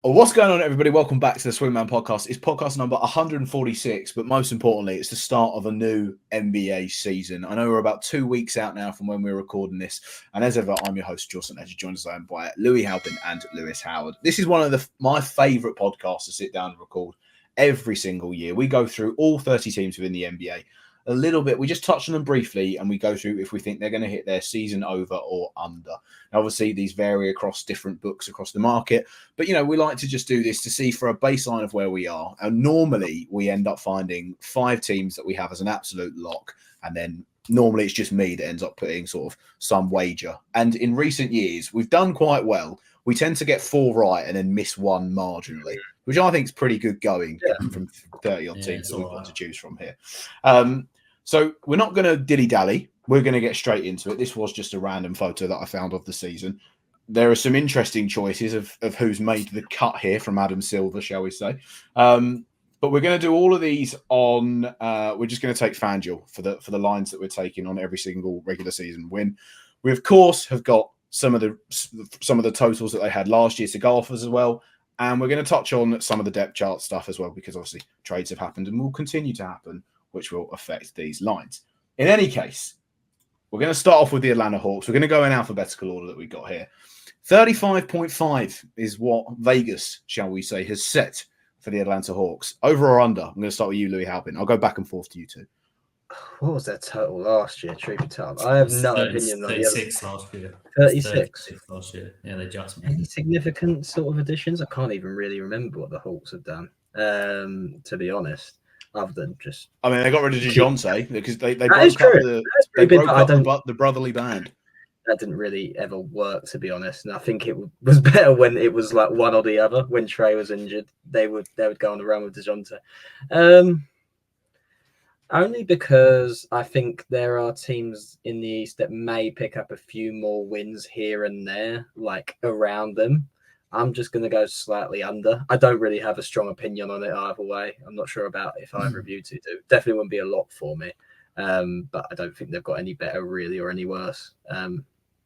Well, what's going on, everybody? Welcome back to the Swingman podcast. It's podcast number 146, but most importantly, it's the start of a new NBA season. I know we're about 2 weeks out now from when we're recording this, and as ever, I'm your host, Jocelyn Edge, joined as I am by Louis Halpin and Lewis Howard. This is one of my favourite podcasts to sit down and record every single year. We go through all 30 teams within the NBA. A little bit, we just touch on them briefly and we go through if we think they're going to hit their season over or under. Now, obviously, these vary across different books across the market, but we like to just do this to see for a baseline of where we are. And normally we end up finding 5 teams that we have as an absolute lock, and then normally it's just me that ends up putting sort of some wager. And in recent years, we've done quite well. We tend to get 4 right and then miss 1 marginally, which I think is pretty good going from 30 odd teams that we've got to choose from here. So we're not going to dilly-dally. We're going to get straight into it. This was just a random photo that I found of the season. There are some interesting choices of who's made the cut here from Adam Silver, shall we say. But we're going to do all of these on we're just going to take FanDuel for the lines that we're taking on every single regular season win. We, of course, have got some of the totals that they had last year to go off as well. And we're going to touch on some of the depth chart stuff as well, because obviously trades have happened and will continue to happen, which will affect these lines. In any case, we're going to start off with the Atlanta Hawks. We're going to go in alphabetical order that we got here. 35.5 is what Vegas, shall we say, has set for the Atlanta Hawks. Over or under? I'm going to start with you, Louis Halpin. I'll go back and forth to you two. What was their total last year, truth be told? I have no opinion on the other. 36 last year. 36 last year. Yeah, they just any significant sort of additions? I can't even really remember what the Hawks have done, to be honest. Other than just, I mean, they got rid of DeJounte because they broke up the brotherly band. That didn't really ever work, to be honest. And I think it was better when it was like one or the other. When Trey was injured, they would go on the run with DeJounte. Only because I think there are teams in the East that may pick up a few more wins here and there, like around them. I'm just going to go slightly under. I don't really have a strong opinion on it either way. I'm not sure about if either of you two do. Definitely wouldn't be a lock for me. But I don't think they've got any better really or any worse.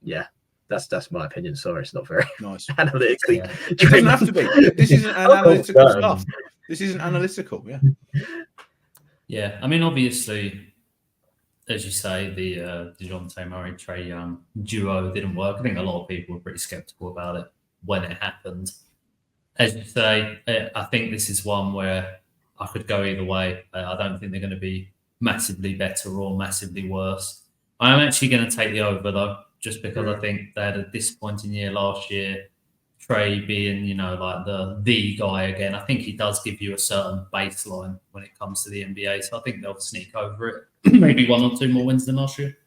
Yeah, that's my opinion. Sorry, it's not very nice. Analytically. Yeah. It doesn't have to be. This isn't analytical stuff. This isn't analytical. Yeah. Yeah, I mean, obviously, as you say, the DeJounte Murray, Trae Young duo didn't work. I think a lot of people were pretty skeptical about it when it happened. As you say, I think this is one where I could go either way. I don't think they're going to be massively better or massively worse. I'm actually going to take the over, though, just because I think they had a disappointing year last year. Trey being, like the guy again. I think he does give you a certain baseline when it comes to the NBA. So I think they'll sneak over it. Maybe 1 or 2 more wins than last year.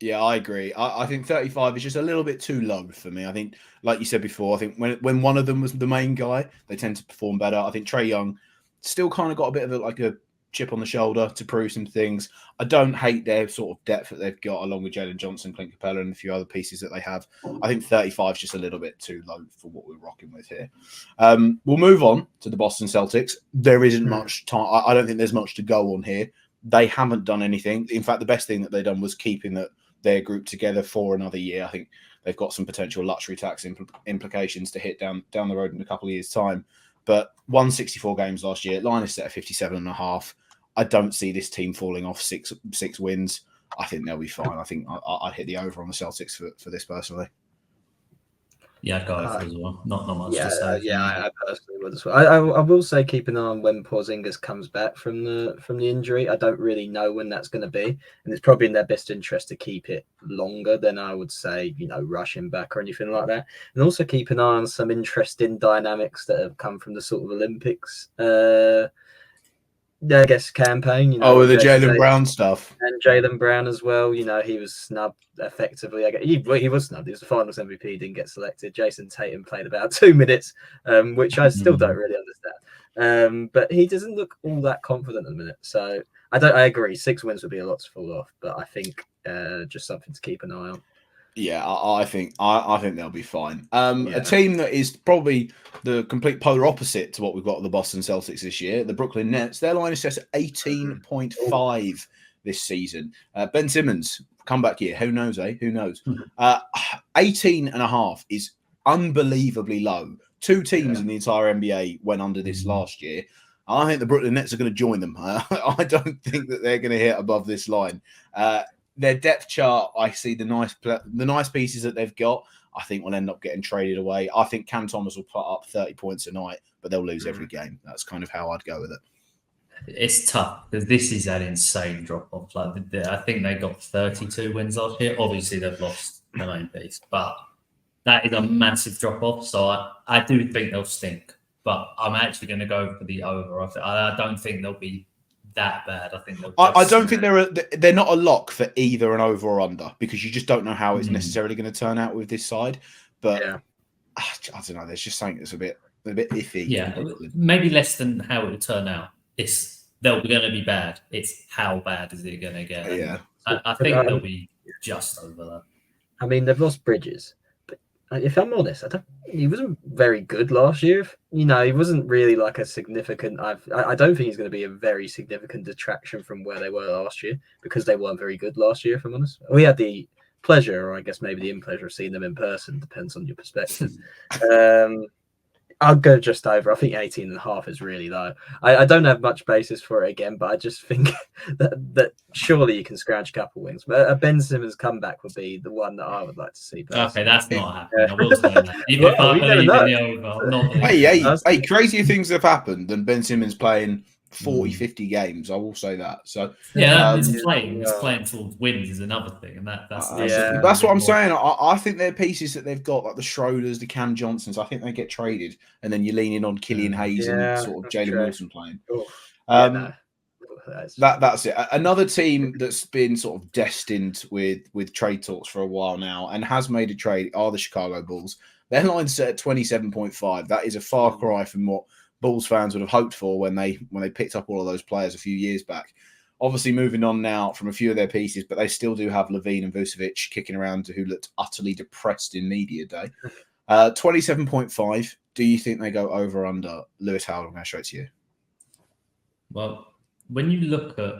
Yeah, I agree. I think 35 is just a little bit too low for me. I think, like you said before, I think when one of them was the main guy, they tend to perform better. I think Trae Young still kind of got a bit of a chip on the shoulder to prove some things. I don't hate their sort of depth that they've got, along with Jalen Johnson, Clint Capella, and a few other pieces that they have. I think 35 is just a little bit too low for what we're rocking with here. We'll move on to the Boston Celtics. There isn't much time. I don't think there's much to go on here. They haven't done anything. In fact, the best thing that they've done was keeping their group together for another year. I think they've got some potential luxury tax implications to hit down the road in a couple of years' time. But 164 games last year, line is set at 57.5. I don't see this team falling off six wins. I think they'll be fine. I think I'd hit the over on the Celtics for this personally. Yeah, I'd go over as well. Not much to say. I personally would as well. I will say keep an eye on when Porzingis comes back from the injury. I don't really know when that's going to be, and it's probably in their best interest to keep it longer than I would say, rush him back or anything like that. And also keep an eye on some interesting dynamics that have come from the sort of Olympics. I guess campaign. With the Jaylen Brown stuff. And Jaylen Brown as well. He was snubbed effectively. He was snubbed. He was the finals MVP, didn't get selected. Jason Tatum played about 2 minutes, which I still don't really understand. But he doesn't look all that confident at the minute. So I agree. 6 wins would be a lot to fall off, but I think just something to keep an eye on. Yeah, I think they'll be fine. A team that is probably the complete polar opposite to what we've got at the Boston Celtics this year, the Brooklyn Nets. Their line is set at 18.5 this season. Ben Simmons, comeback year. Who knows, eh? Who knows? 18.5 is unbelievably low two teams in the entire NBA went under this last year. I think the Brooklyn Nets are going to join them. I don't think that they're going to hit above this line. Their depth chart, I see the nice pieces that they've got, I think will end up getting traded away. I think Cam Thomas will put up 30 points a night, but they'll lose every game. That's kind of how I'd go with it. It's tough because this is an insane drop-off. Like I think they got 32 wins last year. Obviously, they've lost the main piece, but that is a massive drop-off. So I do think they'll stink, but I'm actually going to go for the over. I don't think they'll be that bad. I think they'll. I don't think they're not a lock for either an over or under because you just don't know how it's necessarily going to turn out with this side. But I don't know. There's just something that's a bit iffy. Yeah, maybe less than how it would turn out. They're going to be bad. It's how bad is it going to get? Yeah, I think they'll be just over that. I mean, they've lost Bridges, but if I'm honest, he wasn't very good last year. He wasn't really like a significant. I don't think he's going to be a very significant detraction from where they were last year because they weren't very good last year. If I'm honest, we had the pleasure, or I guess maybe the displeasure of seeing them in person. Depends on your perspective. I'll go just over. I think 18.5 is really low. I don't have much basis for it again, but I just think that surely you can scratch a couple wings. But a Ben Simmons comeback would be the one that I would like to see. Personally. Okay, that's not happening. I will say that. Even if I believe in the over, I'm not. Hey, crazier things have happened than Ben Simmons playing 40, 50 games. I will say that. So it's playing towards wins is another thing, and that's what I'm saying. I think they're pieces that they've got, like the Schroders, the Cam Johnsons. I think they get traded, and then you're leaning on Killian Hayes and sort of Jalen Wilson playing. That's it. Another team that's been sort of destined with trade talks for a while now and has made a trade are the Chicago Bulls. Their line's set at 27.5. That is a far cry from what Bulls fans would have hoped for when they picked up all of those players a few years back. Obviously moving on now from a few of their pieces, but they still do have Levine and Vucevic kicking around who looked utterly depressed in media day. 27.5. Do you think they go over or under? Lewis Howard, I'm going to show it to you. Well, when you look at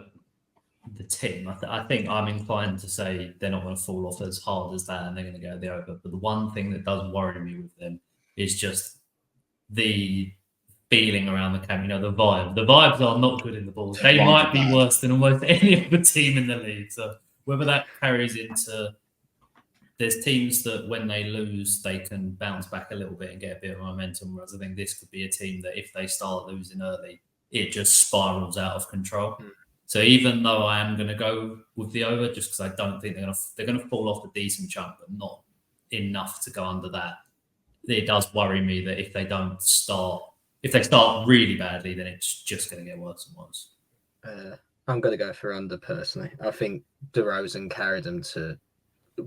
the team, I think I'm inclined to say they're not going to fall off as hard as that and they're going to go the over. But the one thing that does worry me with them is just the feeling around the camp, the vibe. The vibes are not good in the Bulls. They might be worse than almost any other team in the league. So whether that carries into, there's teams that when they lose, they can bounce back a little bit and get a bit of momentum. Whereas I think this could be a team that if they start losing early, it just spirals out of control. So even though I am going to go with the over, just because I don't think they're going to fall off a decent chunk, but not enough to go under that. It does worry me that if they start really badly, then it's just going to get worse and worse. I'm going to go for under personally. I think DeRozan carried them to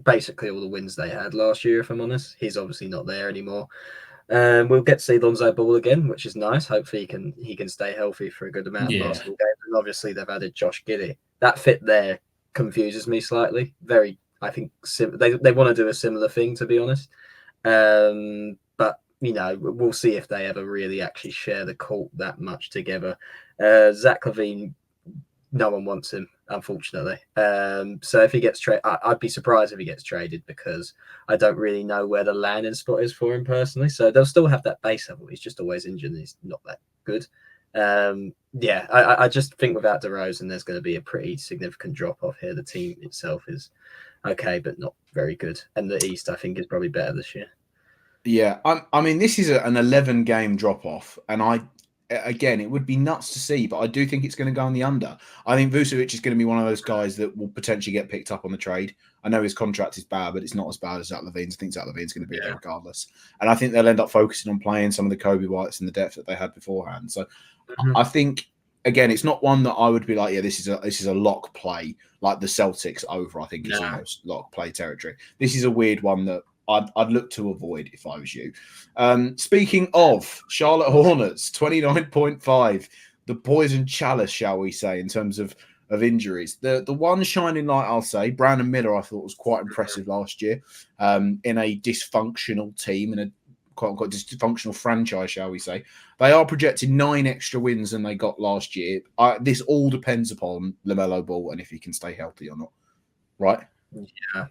basically all the wins they had last year, if I'm honest. He's obviously not there anymore. We'll get to see Lonzo Ball again, which is nice. Hopefully he can stay healthy for a good amount of basketball games. And obviously they've added Josh Giddey. That fit there confuses me slightly. I think they want to do a similar thing, to be honest. But we'll see if they ever really actually share the court that much together. Zach LaVine, no one wants him, unfortunately. So if he gets traded, I'd be surprised if he gets traded because I don't really know where the landing spot is for him personally. So they'll still have that base level. He's just always injured and he's not that good. I just think without DeRozan, there's going to be a pretty significant drop off here. The team itself is okay, but not very good. And the East, I think, is probably better this year. Yeah, I mean, this is an 11-game drop-off, and again, it would be nuts to see, but I do think it's going to go on the under. I think Vucevic is going to be one of those guys that will potentially get picked up on the trade. I know his contract is bad, but it's not as bad as Zach LaVine's. I think Zach LaVine's going to be there regardless. And I think they'll end up focusing on playing some of the Kobe Whites and the depth that they had beforehand. So I think, again, it's not one that I would be like, yeah, this is a lock play, like the Celtics over, I think is almost lock play territory. This is a weird one that I'd look to avoid if I was you. Speaking of Charlotte Hornets, 29.5, the poison chalice, shall we say, in terms of injuries. The one shining light, I'll say, Brandon Miller, I thought was quite impressive last year in a dysfunctional team, in a quote-unquote dysfunctional franchise, shall we say. They are projecting 9 extra wins than they got last year. This all depends upon LaMelo Ball and if he can stay healthy or not, right?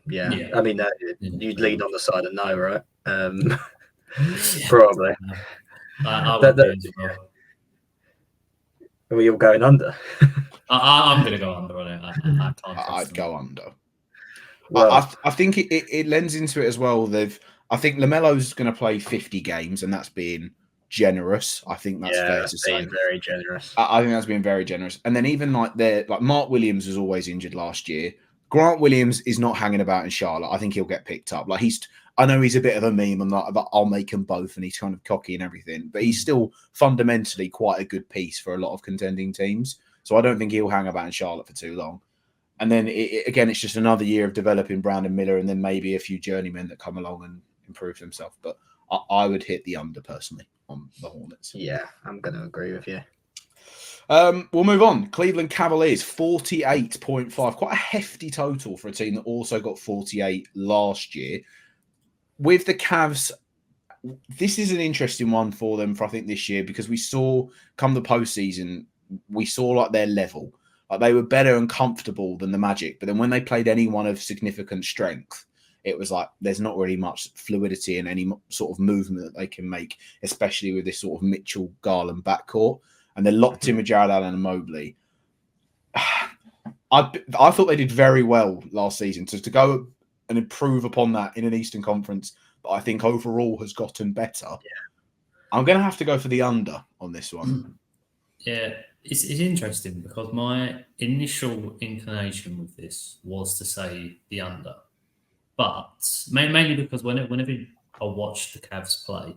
Yeah. I mean, you'd lean on the side of no, right? Probably. I would be as well. Are we all going under? I'm going to go under on it. I can't trust I'd them. go under. Well, I think it lends into it as well. I think LaMelo's going to play 50 games, and that's being generous. I think that's fair that's to say. being very generous. I think that's been very generous. And then even like Mark Williams was always injured last year. Grant Williams is not hanging about in Charlotte. I think he'll get picked up. Like I know he's a bit of a meme and like, but I'll make them both, and he's kind of cocky and everything. But he's still fundamentally quite a good piece for a lot of contending teams. So I don't think he'll hang about in Charlotte for too long. And then again, it's just another year of developing Brandon Miller, and then maybe a few journeymen that come along and improve themselves. But I would hit the under personally on the Hornets. Yeah, I'm going to agree with you. We'll move on. Cleveland Cavaliers, 48.5. Quite a hefty total for a team that also got 48 last year. With the Cavs, this is an interesting one for them for I think this year, because we saw come the postseason, we saw like their level. Like they were better and comfortable than the Magic. But then when they played anyone of significant strength, it was like there's not really much fluidity in any sort of movement that they can make, especially with this sort of Mitchell Garland backcourt. And they're locked in with Jared Allen and Mobley. I thought they did very well last season. So to go and improve upon that in an Eastern Conference that I think overall has gotten better, I'm going to have to go for the under on this one. Yeah, it's interesting because my initial inclination with this was to say the under. But mainly because whenever I watch the Cavs play,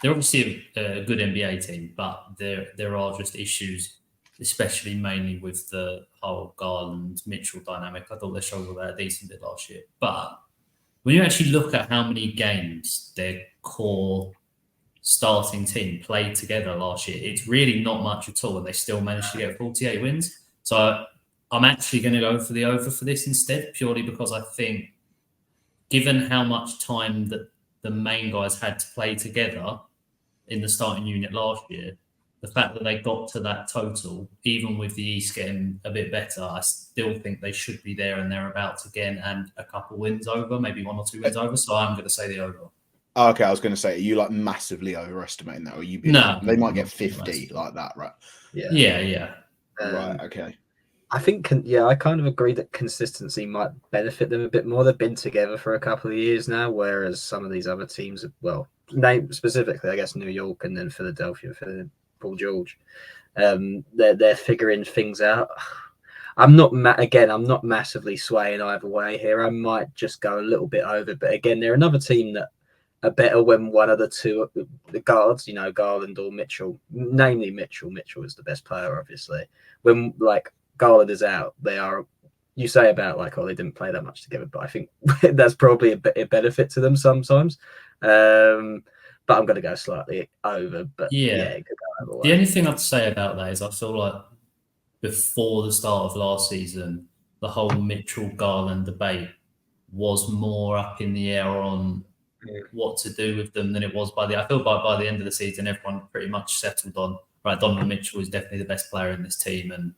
they're obviously a good NBA team, but there are just issues, especially mainly with the whole Garland-Mitchell dynamic. I thought they struggled with that a decent bit last year. But when you actually look at how many games their core starting team played together last year, it's really not much at all, and they still managed to get 48 wins. So I'm actually going to go for the over for this instead, purely because I think, given how much time that the main guys had to play together in the starting unit last year, the fact that they got to that total, even with the East getting a bit better, I still think they should be there and thereabouts again, and a couple wins over, maybe 1 or 2 wins over. So I'm going to say the over. Oh, okay, I was going to say, are you like massively overestimating that? Or you No, they might get 50 like that, right? Yeah. Right, okay. I think, I kind of agree that consistency might benefit them a bit more. They've been together for a couple of years now, whereas some of these other teams, well, named specifically, I guess New York and then Philadelphia for Paul George, they're figuring things out. I'm not massively swaying either way here. I might just go a little bit over, but again, they're another team that are better when one of the two the guards, Garland or Mitchell, namely Mitchell. Mitchell is the best player, obviously. When like Garland is out, they are. You say about like, they didn't play that much together, but I think that's probably a benefit to them sometimes. But I'm going to go slightly over. But it could go either way. The only thing I'd say about that is I feel like before the start of last season, the whole Mitchell Garland debate was more up in the air on what to do with them than it was by the end of the season, everyone pretty much settled on, right, Donovan Mitchell is definitely the best player in this team, and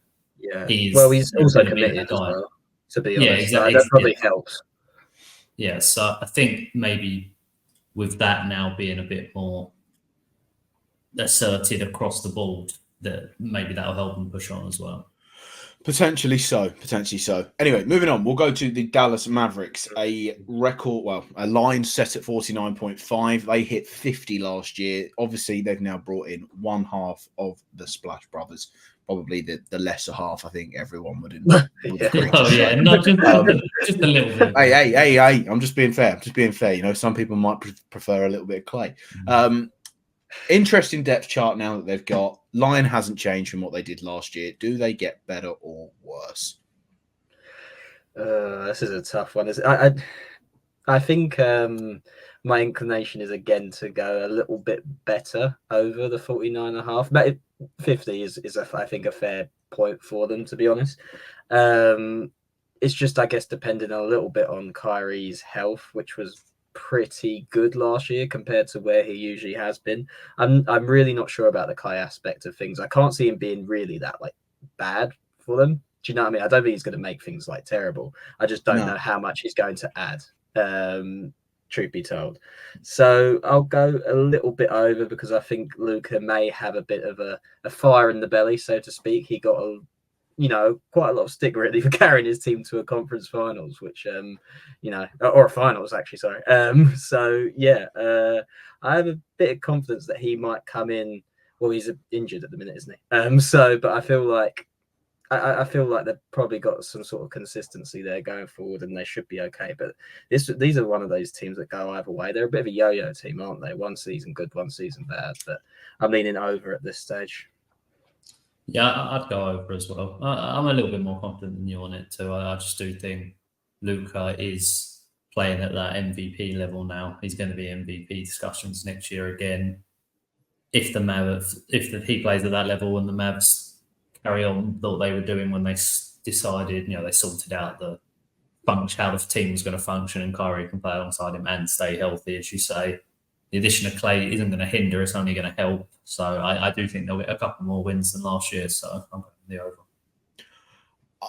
he's also committed as well, to be honest. Exactly. That probably helps. Yeah, so I think maybe with that now being a bit more asserted across the board, that maybe that'll help them push on as well. Potentially so. Anyway, moving on. We'll go to the Dallas Mavericks. A line set at 49.5. They hit 50 last year. Obviously, they've now brought in one half of the Splash Brothers. Probably the lesser half, I think everyone would agree. Not just a little bit. Hey, I'm just being fair. Some people might prefer a little bit of Clay. Interesting depth chart now that they've got. Line hasn't changed from what they did last year. Do they get better or worse? This is a tough one. I think my inclination is again to go a little bit better over the 49.5. But 50 is I think a fair point for them, to be honest. It's just, I guess, depending a little bit on Kyrie's health, which was pretty good last year compared to where he usually has been. I'm really not sure about the Clay aspect of things. I can't see him being really that like bad for them. Do you know what I mean? I don't think he's going to make things like terrible. I just don't know how much he's going to add. truth be told. So I'll go a little bit over because I think Luka may have a bit of a fire in the belly, so to speak. He got quite a lot of stick really for carrying his team to a conference finals, which or a finals actually, sorry. So yeah, I have a bit of confidence that he might come in. Well, he's injured at the minute, isn't he? But I feel like they've probably got some sort of consistency there going forward, and they should be okay. But these are one of those teams that go either way. They're a bit of a yo-yo team, aren't they? One season good, one season bad. But I'm leaning over at this stage. Yeah, I'd go over as well. I'm a little bit more confident than you on it too. I just do think Luka is playing at that MVP level now. He's going to be MVP discussions next year again. If he plays at that level and the Mavs carry on what they were doing when they decided, they sorted out how the team was going to function and Kyrie can play alongside him and stay healthy, as you say. The addition of Clay isn't going to hinder, it's only going to help. So I do think they'll get a couple more wins than last year. So I'm going the over.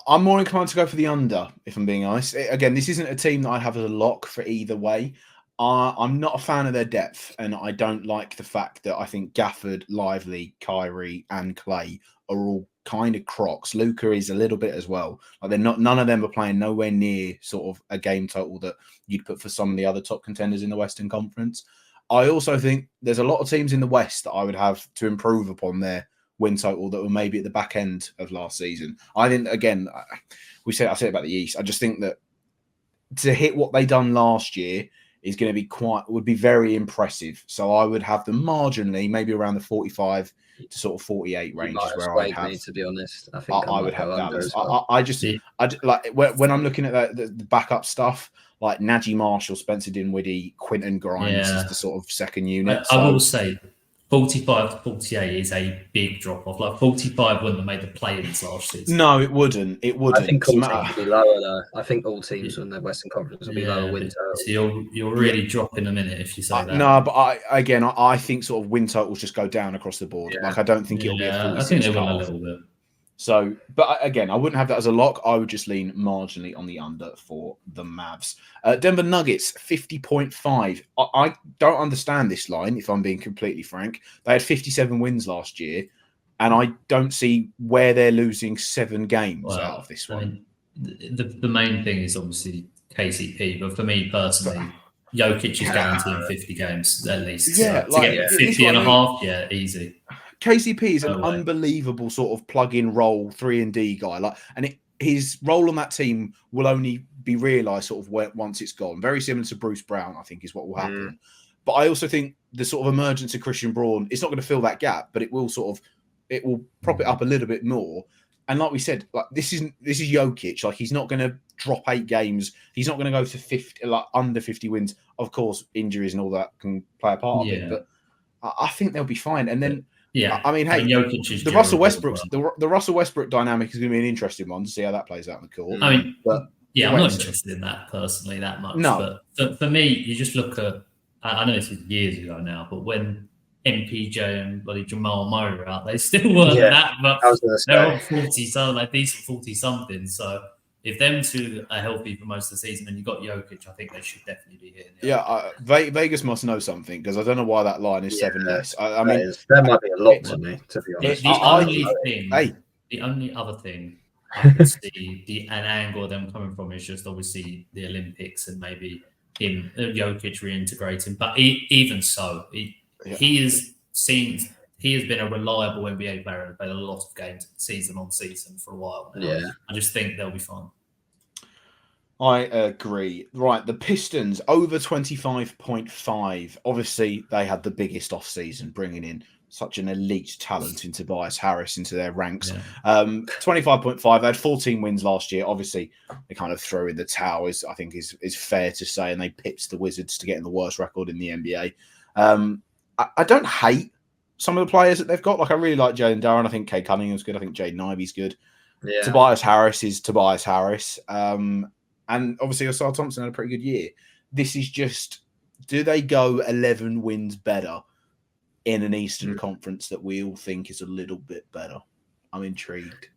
I'm more inclined to go for the under, if I'm being honest. Again, this isn't a team that I have as a lock for either way. I'm not a fan of their depth, and I don't like the fact that I think Gafford, Lively, Kyrie, and Clay are all kind of crocs. Luka is a little bit as well. Like none of them are playing nowhere near sort of a game total that you'd put for some of the other top contenders in the Western Conference. I also think there's a lot of teams in the West that I would have to improve upon their win total that were maybe at the back end of last season. I think, again, I said about the East. I just think that to hit what they done last year is going to be would be very impressive. So I would have them marginally, maybe around the 45 to sort of 48 range is where I'd have. Me, to be honest, I think I would have Dallas. Well. I like when I'm looking at the backup stuff, like Najee Marshall, Spencer Dinwiddie, Quentin Grimes is the sort of second unit. I will say 45 to 48 is a big drop off. Like 45 wouldn't have made the play-ins last season. No, it wouldn't. It wouldn't. I think all teams would be lower though. I think all teams in the Western Conference will be lower win total. So you're really dropping a minute if you say that. No, but I think sort of win totals just go down across the board. Yeah. Like I don't think it'll be a 46. I think they will a little bit. So, but again, I wouldn't have that as a lock. I would just lean marginally on the under for the Mavs. Denver Nuggets, 50.5. I don't understand this line, if I'm being completely frank. They had 57 wins last year, and I don't see where they're losing 7 games out of this one. The main thing is obviously KCP, but for me personally, Jokic is guaranteeing 50 games at least. Yeah, to get 50 and a half, easy. KCP is an unbelievable sort of plug-in role 3-and-D guy, his role on that team will only be realised sort of once it's gone. Very similar to Bruce Brown, I think, is what will happen. But I also think the sort of emergence of Christian Braun, it's not going to fill that gap, but it will prop it up a little bit more. And like we said, like this is Jokic. Like he's not going to drop 8 games. He's not going to go to 50, like under 50 wins. Of course, injuries and all that can play a part of it, but I think they'll be fine. And then. Yeah, I mean, hey, the Russell Westbrook, the Russell Westbrook dynamic is going to be an interesting one to see how that plays out in the court. I mean, I'm not interested in that personally that much. No, but for me, you just look at. I know this was years ago now, but when MPJ and bloody Jamal Murray were out, they still weren't that much. They're on 40 something, like decent 40 something. So if them two are healthy for most of the season, and you got Jokic, I think they should definitely be hitting. Vegas must know something because I don't know why that line is 7 less. I mean, that might be a lot to me, to be honest. The only other thing I can see an angle of them coming from is just obviously the Olympics and maybe Jokic reintegrating. But even so, he has been a reliable NBA player and played a lot of games season on season for a while now. Yeah. I just think they'll be fine. I agree. Right, the Pistons over 25.5. Obviously, they had the biggest off season, bringing in such an elite talent in Tobias Harris into their ranks. 25.5. They had 14 wins last year. Obviously, they kind of throw in the towel, I think is fair to say, and they pipped the Wizards to getting the worst record in the NBA. I don't hate some of the players that they've got. Like I really like Jalen Duren. I think Kay Cunningham's good. I think Jaden Ivey's good. Yeah. Tobias Harris is Tobias Harris. And obviously, Osar Thompson had a pretty good year. This is just, do they go 11 wins better in an Eastern Conference that we all think is a little bit better? I'm intrigued.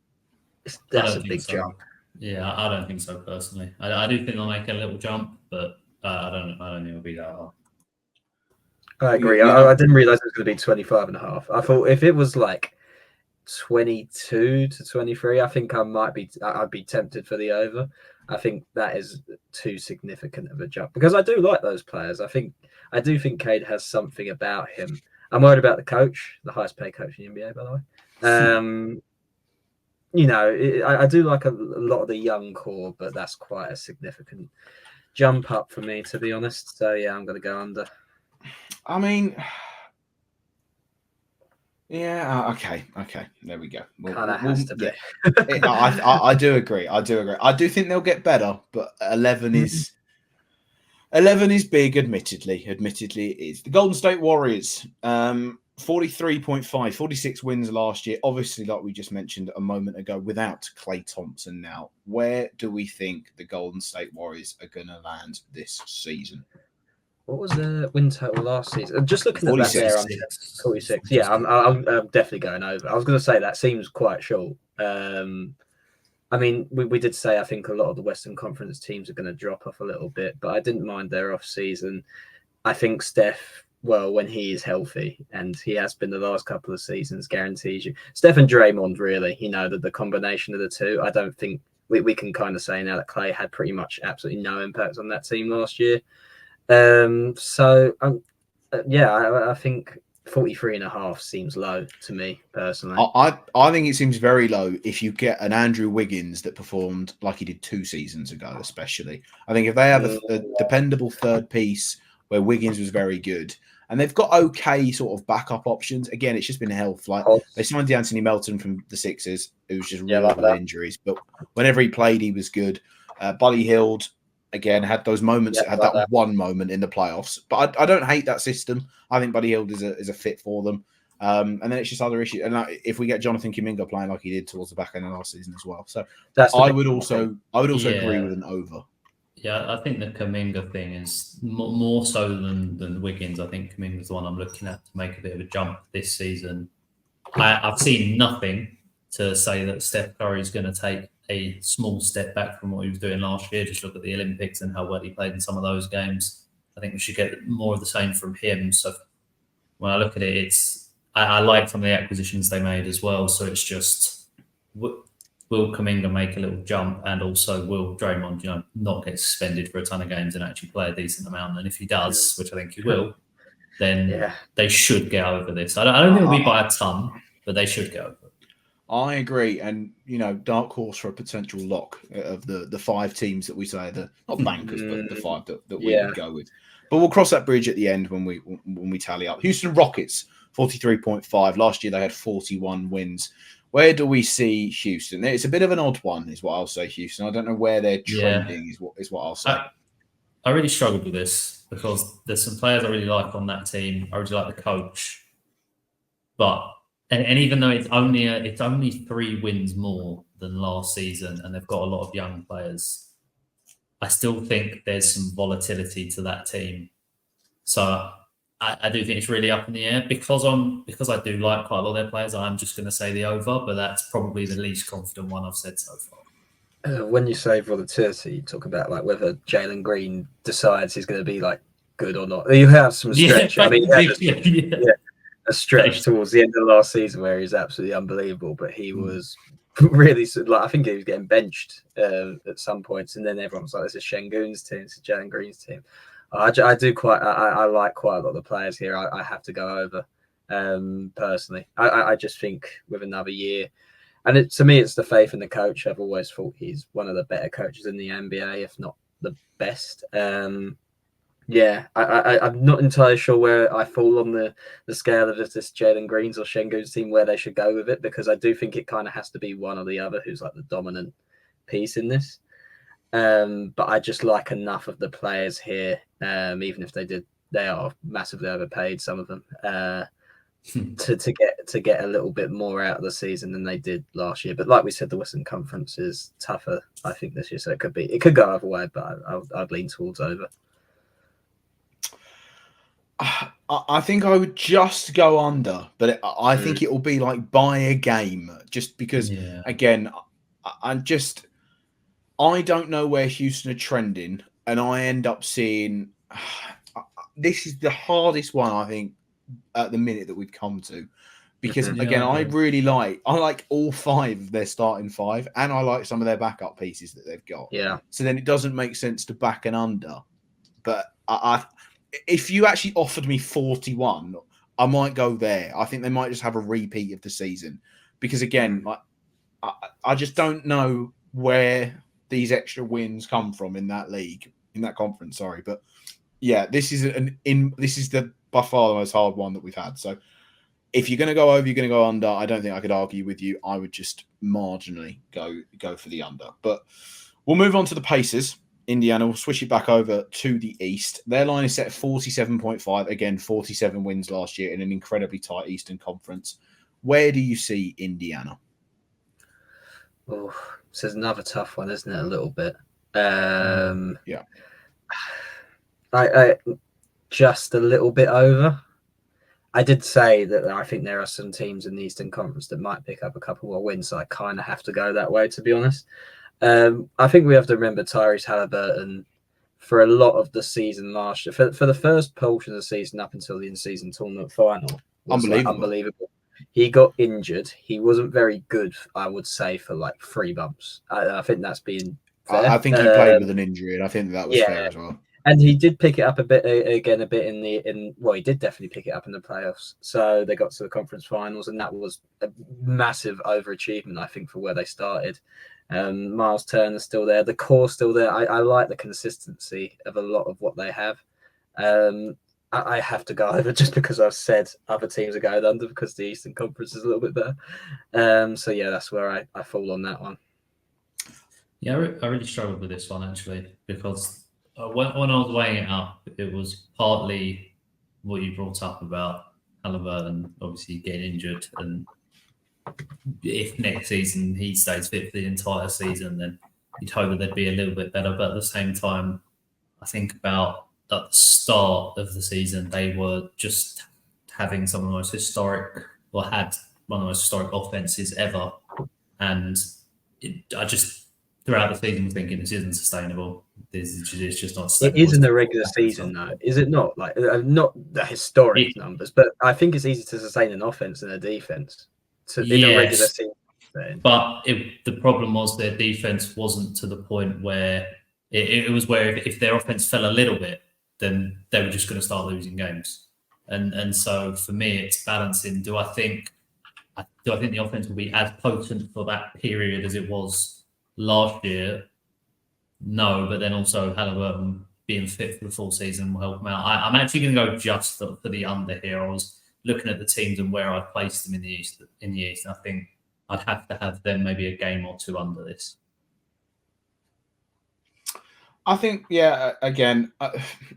That's a big jump. Yeah, I don't think so personally. I do think they'll make a little jump, but I don't think it'll be that hard. I agree. Yeah. I didn't realize it was going to be 25.5. I thought if it was like 22 to 23, I think I'd be tempted for the over. I think that is too significant of a jump because I do like those players. I do think Cade has something about him. I'm worried about the coach, the highest paid coach in the NBA, by the way. I do like a lot of the young core, but that's quite a significant jump up for me, to be honest. So yeah, I'm going to go under. I mean, yeah, okay, there we go. Kind of has to be. I do agree. I do think they'll get better, but 11 is 11 is big. Admittedly, it is. The Golden State Warriors, 43.5, 46 wins last year. Obviously, like we just mentioned a moment ago, without Klay Thompson now. Where do we think the Golden State Warriors are going to land this season? What was the win total last season? Just looking at 46. that there, 46. Yeah, I'm definitely going over. I was going to say that seems quite short. I mean, we did say I think a lot of the Western Conference teams are going to drop off a little bit, but I didn't mind their off season. I think Steph, well, when he is healthy, and he has been the last couple of seasons, guarantees you. Steph and Draymond, really, the combination of the two. I don't think we can kind of say now that Klay had pretty much absolutely no impact on that team last year. I think 43.5 seems low to me personally. I think it seems very low if you get an Andrew Wiggins that performed like he did 2 seasons ago, especially. I think if they have a dependable third piece where Wiggins was very good, and they've got okay sort of backup options. Again, it's just been health. Like they signed D'Anthony Melton from the Sixers, who was just really with injuries, but whenever he played, he was good. Buddy Hield, again, had those moments, had that one moment in the playoffs. But I don't hate that system. I think Buddy Hield is a fit for them. And then it's just other issues. And if we get Jonathan Kuminga playing like he did towards the back end of last season as well. So I would also agree with an over. Yeah, I think the Kuminga thing is more so than Wiggins. I think Kuminga's the one I'm looking at to make a bit of a jump this season. I've seen nothing to say that Steph Curry is going to take a small step back from what he was doing last year. Just look at the Olympics and how well he played in some of those games. I think we should get more of the same from him. So when I look at it, I like some of the acquisitions they made as well. So it's just, will Kuminga make a little jump, and also will Draymond, not get suspended for a ton of games and actually play a decent amount? And if he does, which I think he will, then they should get over this. I don't think it'll be by a ton, but they should get over it. I agree, and dark horse for a potential lock of the 5 teams that we say, the not bankers, but the 5 that we would go with. But we'll cross that bridge at the end when we tally up. Houston Rockets, 43.5. Last year they had 41 wins. Where do we see Houston? It's a bit of an odd one, is what I'll say. Houston. I don't know where they're trending. Is what I'll say. I really struggled with this because there's some players I really like on that team. I really like the coach, but. And even though it's only 3 wins more than last season, and they've got a lot of young players, I still think there's some volatility to that team. So I do think it's really up in the air because I do like quite a lot of their players. I'm just going to say the over, but that's probably the least confident one I've said so far. When you say volatility, you talk about like whether Jalen Green decides he's going to be like good or not. You have some stretch. A stretch towards the end of the last season where he's absolutely unbelievable, but he was really like, I think he was getting benched at some points, and then everyone was like, "This is Şengün's team, this is Jalen Green's team." I like quite a lot of the players here. I have to go over personally. I just think with another year, and to me, it's the faith in the coach. I've always thought he's one of the better coaches in the NBA, if not the best. I'm not entirely sure where I fall on the scale of this Jalen Green's or Şengün's team, where they should go with it, because I do think it kind of has to be one or the other who's like the dominant piece in this. But I just like enough of the players here, even if they are massively overpaid, some of them, to get a little bit more out of the season than they did last year. But like we said, the Western Conference is tougher, I think, this year, so it could go either way, but I'd lean towards over. I think I would just go under, but I think it will be like by a game, just because, again, I don't know where Houston are trending. and I end up seeing this is the hardest one I think at the minute that we've come to, because again, I like all 5 of their starting 5, and I like some of their backup pieces that they've got. Yeah. So then it doesn't make sense to back an under. But if you actually offered me 41, I might go there. I think they might just have a repeat of the season, because again, like I just don't know where these extra wins come from in that league, in that conference. Sorry, but yeah, this is the by far the most hard one that we've had. So if you're going to go over, you're going to go under. I don't think I could argue with you. I would just marginally go for the under. But we'll move on to the Pacers. Indiana, we'll switch it back over to the East. Their line is set at 47.5. Again, 47 wins last year in an incredibly tight Eastern Conference. Where do you see Indiana? Oh, this is another tough one, isn't it? A little bit. Yeah. I just a little bit over. I did say that I think there are some teams in the Eastern Conference that might pick up a couple more wins, so I kind of have to go that way, to be honest. I think we have to remember Tyrese Halliburton for a lot of the season last year, for the first portion of the season up until the in-season tournament final. Unbelievable. He got injured. He wasn't very good, I would say, for like 3 months. I think that's been fair. I think he played with an injury, and I think that was fair as well. And he did pick it up a bit he did definitely pick it up in the playoffs. So they got to the conference finals, and that was a massive overachievement, I think, for where they started. Miles Turner's still there. The core's still there. I like the consistency of a lot of what they have. I have to go over just because I've said other teams are going under, because the Eastern Conference is a little bit better. So yeah, that's where I fall on that one. Yeah, I really struggled with this one, actually, because when I was weighing it up, it was partly what you brought up about Halliburton obviously getting injured, and if next season he stays fit for the entire season, then you'd hope that they'd be a little bit better. But at the same time, I think about at the start of the season, they were just having some of the most historic, or had one of the most historic offenses ever. And I just, throughout the season, was thinking this isn't sustainable. It's just not sustainable. It is in the regular season, though, is it not? Like, not the historic numbers, but I think it's easy to sustain an offense and a defense in a regular season. But the problem was their defense wasn't to the point where it was where if their offense fell a little bit, then they were just going to start losing games. And so for me, it's balancing. Do I think the offense will be as potent for that period as it was last year? No, but then also Halliburton being fit for the full season will help them out. I'm actually going to go just for the under here. I was looking at the teams and where I'd placed them in the East. And I think I'd have to have them maybe a game or 2 under this. I think, yeah, again,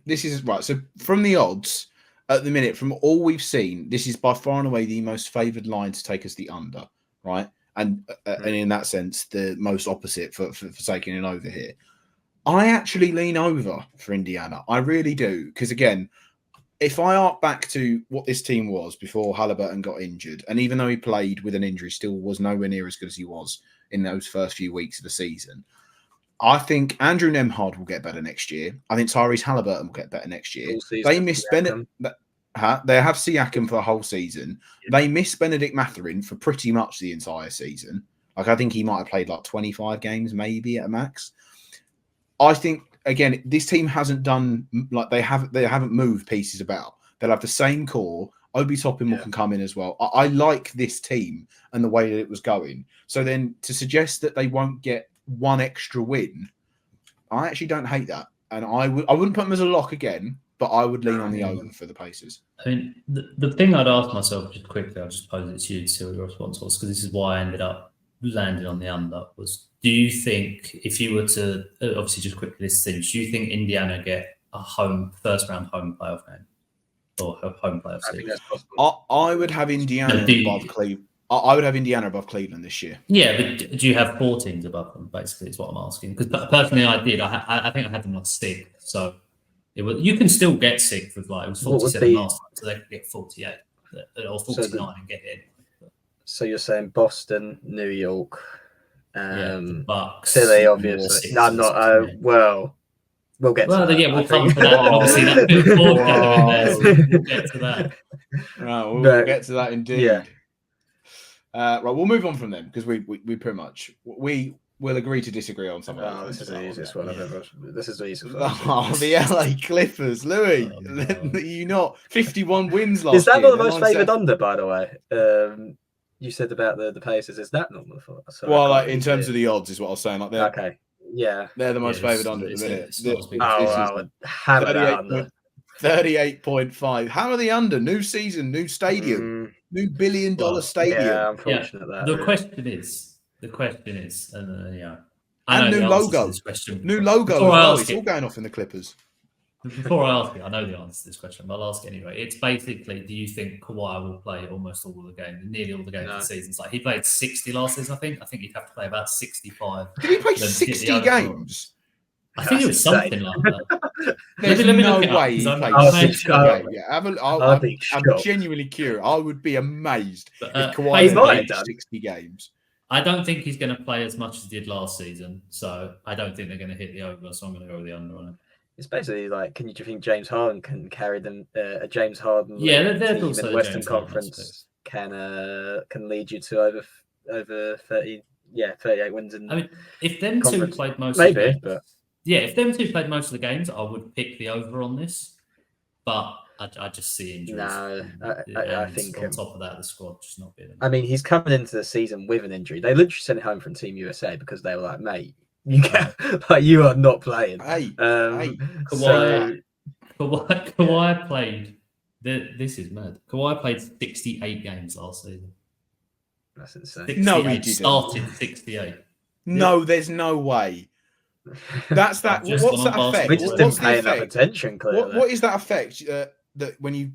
this is right. So from the odds at the minute, from all we've seen, this is by far and away the most favoured line to take us the under, right? And in that sense, the most opposite for taking it over here. I actually lean over for Indiana. I really do. Because again, if I arc back to what this team was before Halliburton got injured, and even though he played with an injury, still was nowhere near as good as he was in those first few weeks of the season. I think Andrew Nembhard will get better next year. I think Tyrese Halliburton will get better next year. They miss Bennett. They have Siakam for a whole season. Yeah. They miss Benedict Mathurin for pretty much the entire season. Like, I think he might have played like 25 games, maybe at a max. I think, again, this team hasn't done, like, they haven't moved pieces about. They'll have the same core. Obi Toppin can come in as well. I like this team and the way that it was going. So then to suggest that they won't get one extra win, I actually don't hate that. And I wouldn't put them as a lock again, but I would lean on the over for the Pacers. I mean, the thing I'd ask myself just quickly, I'll just pose it to you to see what your response was, because this is why I ended up landing on the under, was, do you think, if you were to, obviously just quickly list things, do you think Indiana get a first round home playoff game? Or a home playoff series? I think that's possible. I would have Indiana above Cleveland. I would have Indiana above Cleveland this year. Yeah, but do you have 4 teams above them, basically, is what I'm asking? Because personally, I did. I think I had them like 6. So you can still get 6 with, like, it was 47 last time, so they could get 48 or 49 and get in. So you're saying Boston, New York, the Bucks, Philly, obviously. No, I'm not. Well, We'll get to that. We'll come to that. And obviously, that bit of foreshadow in there, so we'll get to that. Right, we'll get to that indeed. Yeah. Right, we'll move on from them because we pretty much we'll agree to disagree on some of that. This is the easiest one I've ever. This is the easiest one. Oh, the LA Clippers, Louis. No. You not 51 wins last year. Is that not the most favoured under, by the way? You said about the Pacers. Is that not the fault? Well, like in terms of the odds, is what I was saying. Like okay, yeah, they're the most favoured under at the minute. I would hammer that under. 38.5. Hammer the under. New season, new stadium, new $1 billion stadium. Yeah, unfortunate that. The question is, and and new logo. New logo as well. It's all going off in the Clippers. Before I ask it, I know the answer to this question, but I'll ask it anyway. It's basically, do you think Kawhi will play almost all the games, nearly all the games of the season? It's like he played 60 last season, I think. I think he'd have to play about 65. Did he play 60 games? I think it was something like that. There's no way he played 60 games. Yeah, I'm genuinely curious. I would be amazed if Kawhi played 60 games. I don't think he's going to play as much as he did last season, so I don't think they're going to hit the over, so I'm going to go with the under on it. It's basically like, do you think James Harden can carry them? A James Harden, they're also in the Western Conference can lead you to over 30, 38 wins. I mean, if them two played most, of the games, if them two played most of the games, I would pick the over on this. But I just see injuries. No, I think on top of that, the squad just not being. I mean, he's coming into the season with an injury. They literally sent him home from Team USA because they were like, mate. You are not playing. Kawhi played. This is mad. Kawhi played 68 games last season. That's insane. No, he didn't. Started 68. No, there's no way. That's that. What's that effect? We just didn't pay enough attention. Clearly. What is that effect? That when you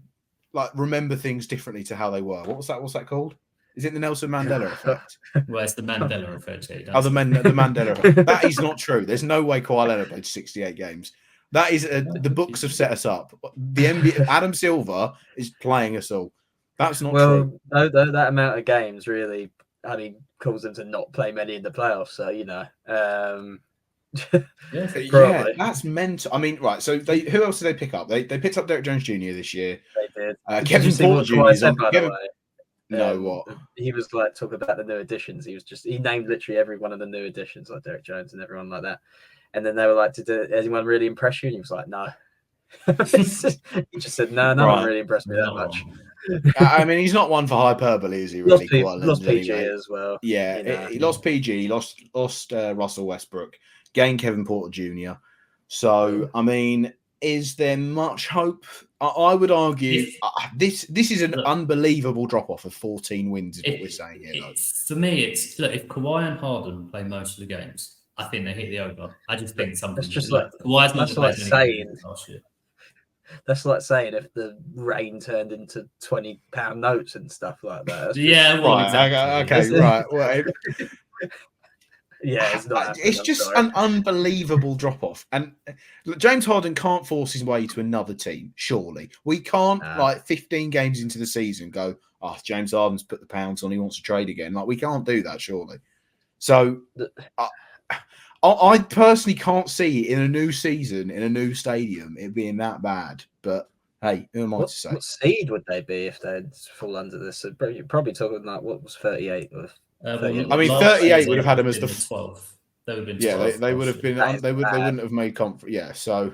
like remember things differently to how they were. What's that called? Is it the Nelson Mandela effect? Well, it's the Mandela effect. The Mandela effect. That is not true. There's no way Kawhi Leonard played 68 games. That is the books have set us up. The NBA, Adam Silver is playing us all. That's not true. Well, that amount of games really, caused them to not play many in the playoffs. So yeah, that's mental. I mean, right. So who else did they pick up? They picked up Derek Jones Jr. this year. They did. Kevin Porter Jr. No, what? He was like talking about the new additions. He named literally every one of the new additions, like Derek Jones and everyone like that. And then they were like, "Did anyone really impress you?" And he was like, "No." He just said, "No, no one really impressed me that much." I mean, he's not one for hyperbole, is he? Really, lost PG as well. Yeah, he lost PG. He lost Russell Westbrook. Gained Kevin Porter Jr. So, I mean, is there much hope? I would argue this is an unbelievable drop off of 14 wins. Is what we're saying here. For me, it's look, if Kawhi and Harden play most of the games, I think they hit the over. I just think something. It's just like Kawhi's not that's like saying. Last year. That's like saying if the rain turned into £20 notes and stuff like that. Exactly. Right. Well, yeah, it's just an unbelievable drop off. And James Harden can't force his way to another team, surely. We can't, 15 games into the season, go, James Harden's put the pounds on, he wants to trade again. Like, we can't do that, surely. So, I personally can't see in a new season, in a new stadium, it being that bad. But, hey, who am I to say? What seed would they be if they'd fall under this? So you're probably talking like, what was 38? 38 would have had them as the 12th. They would have been 12th. Yeah, they would have been. They wouldn't have made conference. Yeah, so.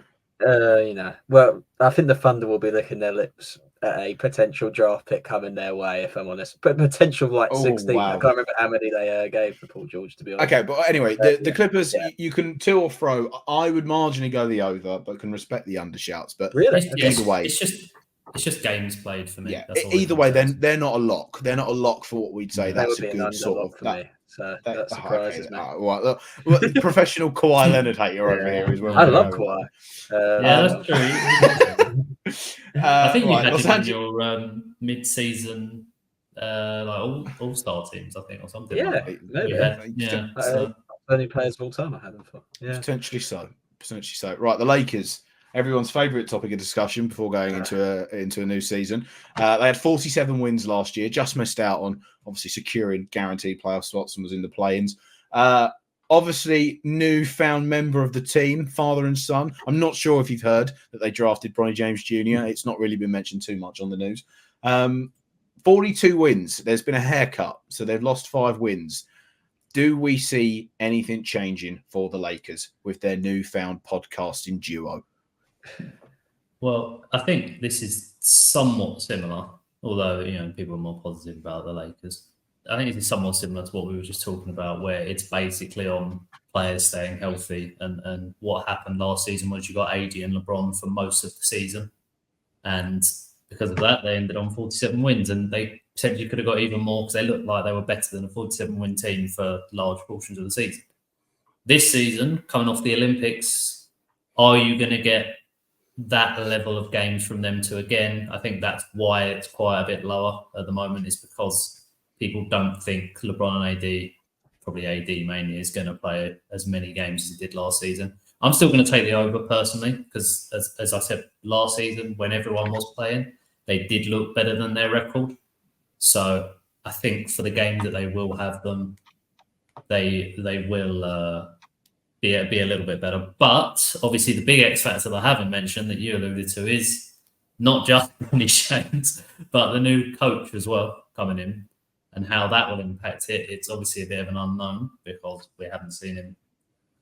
Well, I think the Thunder will be licking their lips at a potential draft pick coming their way, if I'm honest. But potential 16. Wow. I can't remember how many they gave for Paul George, to be honest. Okay, but anyway, the Clippers, you can to or fro. I would marginally go the over, but can respect the under shouts. But really, either way, it's just games played for me. Yeah, either way, then they're not a lock. They're not a lock for what we'd say. That's a good sort of for me. So that surprises me. Right, look, professional Kawhi Leonard hater over here is where I love Kawhi. That's true. I think you had in your mid-season all-star teams, I think, or something. Yeah, maybe. Only players of all time I had them for. Yeah, potentially so. Right, the Lakers. Everyone's favourite topic of discussion before going into a new season. They had 47 wins last year, just missed out on obviously securing guaranteed playoff spots and was in the play-ins. Obviously, newfound member of the team, father and son. I'm not sure if you've heard that they drafted Bronny James Jr. It's not really been mentioned too much on the news. 42 wins. There's been a haircut, so they've lost 5 wins. Do we see anything changing for the Lakers with their newfound podcasting duo? Well, I think this is somewhat similar, although people are more positive about the Lakers. I think it is somewhat similar to what we were just talking about, where it's basically on players staying healthy and what happened last season was you got AD and LeBron for most of the season. And because of that, they ended on 47 wins, and they potentially could have got even more because they looked like they were better than a 47-win team for large portions of the season. This season, coming off the Olympics, are you going to get that level of games from them to again? I think that's why it's quite a bit lower at the moment, is because people don't think LeBron and AD, probably AD mainly, is going to play as many games as he did last season. I'm still going to take the over personally because, as I said, last season when everyone was playing, they did look better than their record. So I think for the games that they will have them, they will be a little bit better. But obviously the big X factor that I haven't mentioned that you alluded to is not just Bronny James, but the new coach as well coming in. And how that will impact it, it's obviously a bit of an unknown because we haven't seen him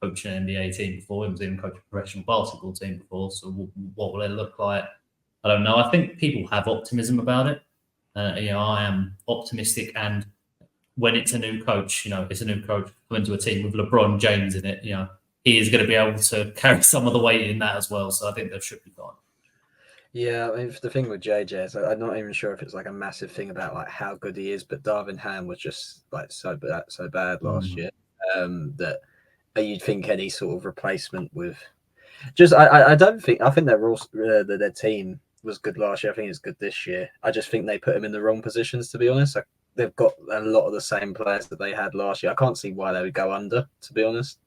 coach an NBA team before. We haven't seen him coach a professional basketball team before. So what will it look like? I don't know. I think people have optimism about it. I am optimistic. And when it's a new coach, it's a new coach coming to a team with LeBron James in it, he is going to be able to carry some of the weight in that as well. So I think they should be fine. Yeah, I mean, the thing with JJ is I'm not even sure if it's like a massive thing about like how good he is, but Darvin Ham was just like so bad last year that you'd think any sort of replacement with just I think their team was good last year. I think it's good this year. I just think they put him in the wrong positions, to be honest. They've got a lot of the same players that they had last year. I can't see why they would go under, to be honest.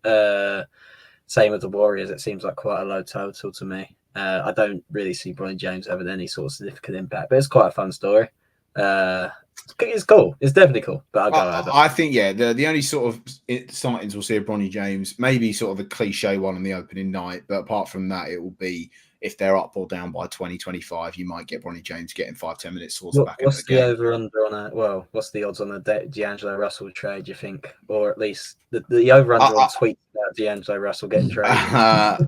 Same with the Warriors. It seems like quite a low total to me. I don't really see Bronny James having any sort of significant impact, but it's quite a fun story. It's cool. It's definitely cool. But I think, the only sort of sightings we'll see of Bronny James, maybe sort of a cliche one on the opening night, but apart from that, it will be if they're up or down by 20-25, you might get Bronny James getting 5-10 minutes towards the back end of the game. What's the over-under on it? Well, what's the odds on the D'Angelo Russell trade, do you think? Or at least the over-under on tweets about D'Angelo Russell getting traded? I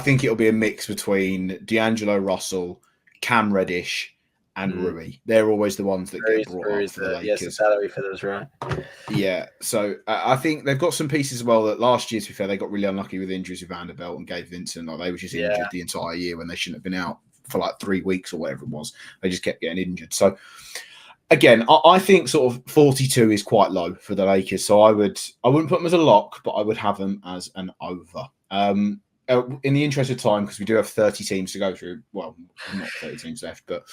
think it'll be a mix between D'Angelo Russell, Cam Reddish, and Rui. They're always the ones that get brought up for the Lakers. Yes, the salary for those, right? Yeah, so I think they've got some pieces as well that last year, to be fair, they got really unlucky with injuries with Vanderbilt and Gabe Vincent. Like they were just injured the entire year when they shouldn't have been out for like 3 weeks or whatever it was. They just kept getting injured. So again, I think sort of 42 is quite low for the Lakers. So I wouldn't put them as a lock, but I would have them as an over. In the interest of time, because we do have 30 teams to go through, well, not 30 teams left, but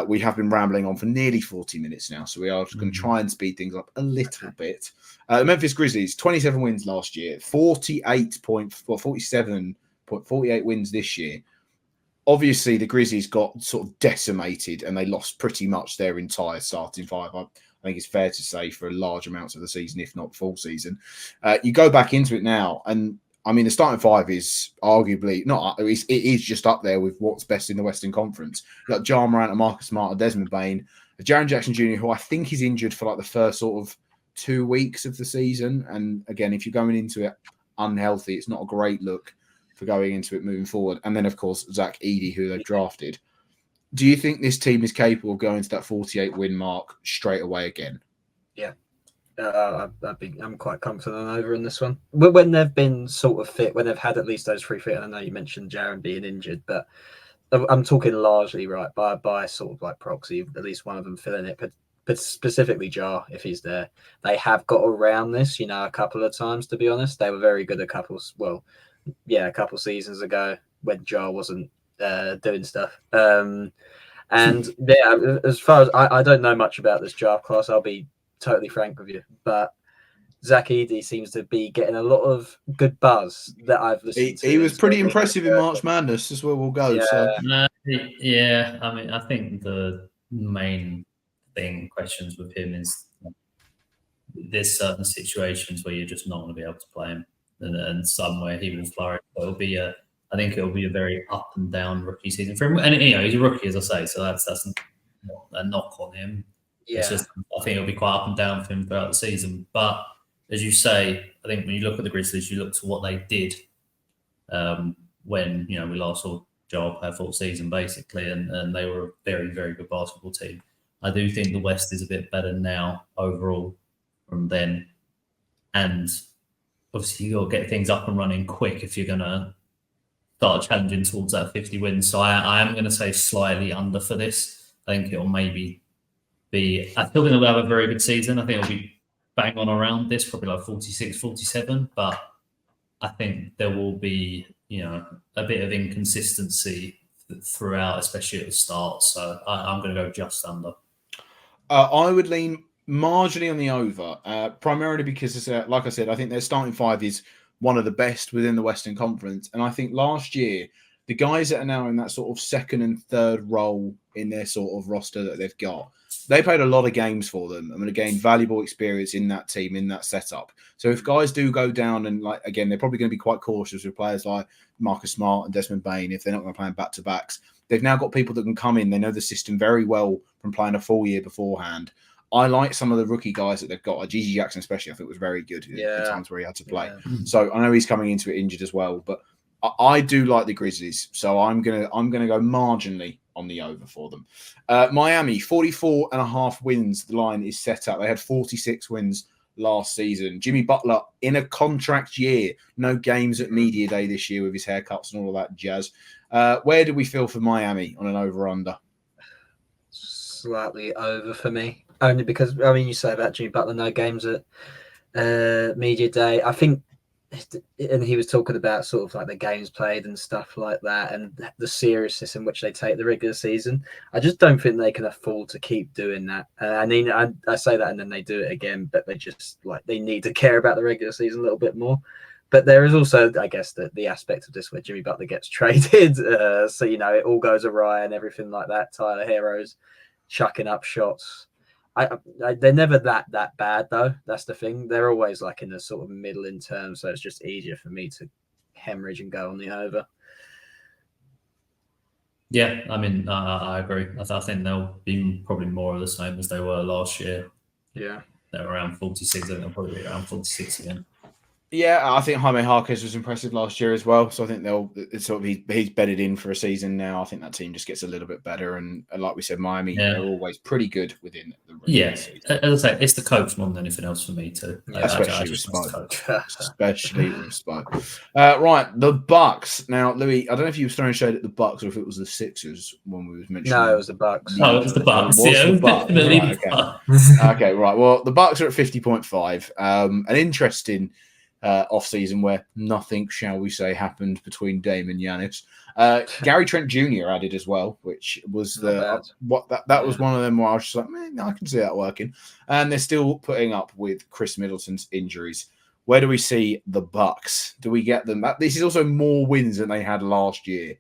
we have been rambling on for nearly 40 minutes now. So we are just going to try and speed things up a little bit. The Memphis Grizzlies, 27 wins last year, 47.48 wins this year. Obviously, the Grizzlies got sort of decimated and they lost pretty much their entire starting five. I think it's fair to say for large amounts of the season, if not full season. You go back into it now and I mean, the starting five is arguably it is just up there with what's best in the Western Conference. You've got Ja Morant and Marcus Smart and Desmond Bane, Jaren Jackson Jr., who I think is injured for like the first sort of 2 weeks of the season. And again, if you're going into it unhealthy, it's not a great look for going into it moving forward. And then, of course, Zach Edey, who they've drafted. Do you think this team is capable of going to that 48 win mark straight away again? Yeah. I'm quite confident over in this one. When they've been sort of fit, when they've had at least those 3 fit, and I know you mentioned Jaren being injured, but I'm talking largely right by sort of like proxy, at least one of them filling it, but specifically Ja, if he's there. They have got around this, a couple of times, to be honest. They were very good a couple seasons ago when Ja wasn't doing stuff. And yeah, as far as I don't know much about this draft class, I'll be totally frank with you, but Zach Edey seems to be getting a lot of good buzz that I've listened to. He was pretty impressive in March Madness, is where we'll go. Yeah. So. I mean, I think the main questions with him is there's certain situations where you're just not going to be able to play him, and somewhere he will flourish. It'll be I think it'll be a very up and down rookie season for him. And he's a rookie, as I say, so that's not a knock on him. Yeah. It's just, I think it'll be quite up and down for him throughout the season. But as you say, I think when you look at the Grizzlies, you look to what they did when we last saw Joel play a full season, basically, and they were a very, very good basketball team. I do think the West is a bit better now overall from then, and obviously you got to get things up and running quick if you're going to start challenging towards that 50 wins. So I am going to say slightly under for this. I think it'll maybe be. I still think they'll have a very good season. I think it'll be bang on around this, probably like 46, 47. But I think there will be, a bit of inconsistency throughout, especially at the start. So I'm going to go just under. I would lean marginally on the over, primarily because, like I said, I think their starting five is one of the best within the Western Conference. And I think last year, the guys that are now in that sort of second and third role in their sort of roster that they've got, they played a lot of games for them. I'm going to gain valuable experience in that team, in that setup. So if guys do go down and, again, they're probably going to be quite cautious with players like Marcus Smart and Desmond Bain if they're not going to play back-to-backs. They've now got people that can come in. They know the system very well from playing a full year beforehand. I like some of the rookie guys that they've got. Gigi Jackson especially, I think, was very good in the times where he had to play. Yeah. So I know he's coming into it injured as well, but I do like the Grizzlies. So I'm gonna go marginally on the over for them. Miami, 44.5 wins. The line is set up. They had 46 wins last season. Jimmy Butler in a contract year. No games at media day this year with his haircuts and all of that jazz. Where do we feel for Miami on an over-under? Slightly over for me. Only because, you say about Jimmy Butler, no games at media day. I think, and he was talking about sort of like the games played and stuff like that and the seriousness in which they take the regular season. I just don't think they can afford to keep doing that. I say that and then they do it again, but they just they need to care about the regular season a little bit more. But there is also, I guess, the aspect of this where Jimmy Butler gets traded. So, it all goes awry and everything like that. Tyler Hero's chucking up shots. They're never that bad, though. That's the thing. They're always in the sort of middle in terms, so it's just easier for me to hemorrhage and go on the over. Yeah, I agree. I think they'll be probably more of the same as they were last year. Yeah. They're around 46, and they'll probably be around 46 again. Yeah, I think Jaime Jaquez was impressive last year as well. So I think he's bedded in for a season now. I think that team just gets a little bit better. And like we said, Miami, they're always pretty good within the regular season. As I say, it's the coach more than anything else for me too. Especially with Spo. Right, the Bucks. Now, Louis, I don't know if you were throwing shade at the Bucks or if it was the Sixers when we was mentioning. No, it was the Bucks. No, it was the Bucks. Okay, right. Well, the Bucks are at 50.5. An interesting off-season where nothing, shall we say, happened between Dame and Giannis. Gary Trent Jr. added as well, which was was one of them where I was just like, man, I can see that working. And they're still putting up with Chris Middleton's injuries. Where do we see the Bucks? Do we get them? This is also more wins than they had last year.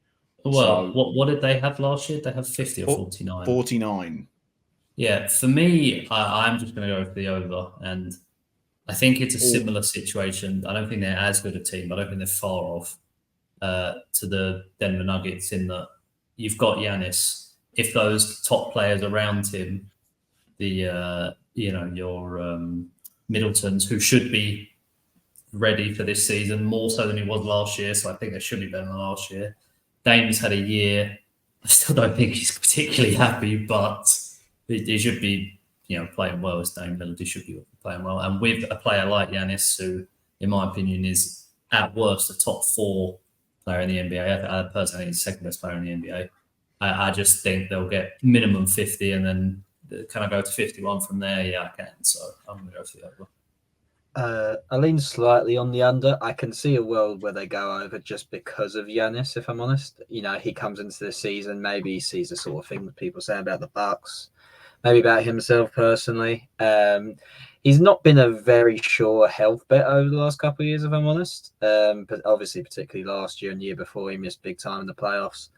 Well, what did they have last year? They have 50 or 49? 49. Yeah, for me, I'm just going to go for the over, and I think it's a similar situation. I don't think they're as good a team. I don't think they're far off to the Denver Nuggets in that you've got Giannis. If those top players around him, your Middletons, who should be ready for this season, more so than he was last year, so I think they should be better than last year. Dame's had a year. I still don't think he's particularly happy, but he should be playing well as Dame Lillard. He should be playing well. And with a player like Giannis, who, in my opinion, is at worst a top 4 player in the NBA. I personally think he's the second best player in the NBA. I just think they'll get minimum 50 and then can I go to 51 from there? Yeah, I can. So I'm going to go for the over. I lean slightly on the under. I can see a world where they go over just because of Giannis, if I'm honest. He comes into the season, maybe he sees the sort of thing that people say about the Bucks. Maybe about himself personally. He's not been a very sure health bet over the last couple of years, if I'm honest. But obviously, particularly last year and the year before, he missed big time in the playoffs.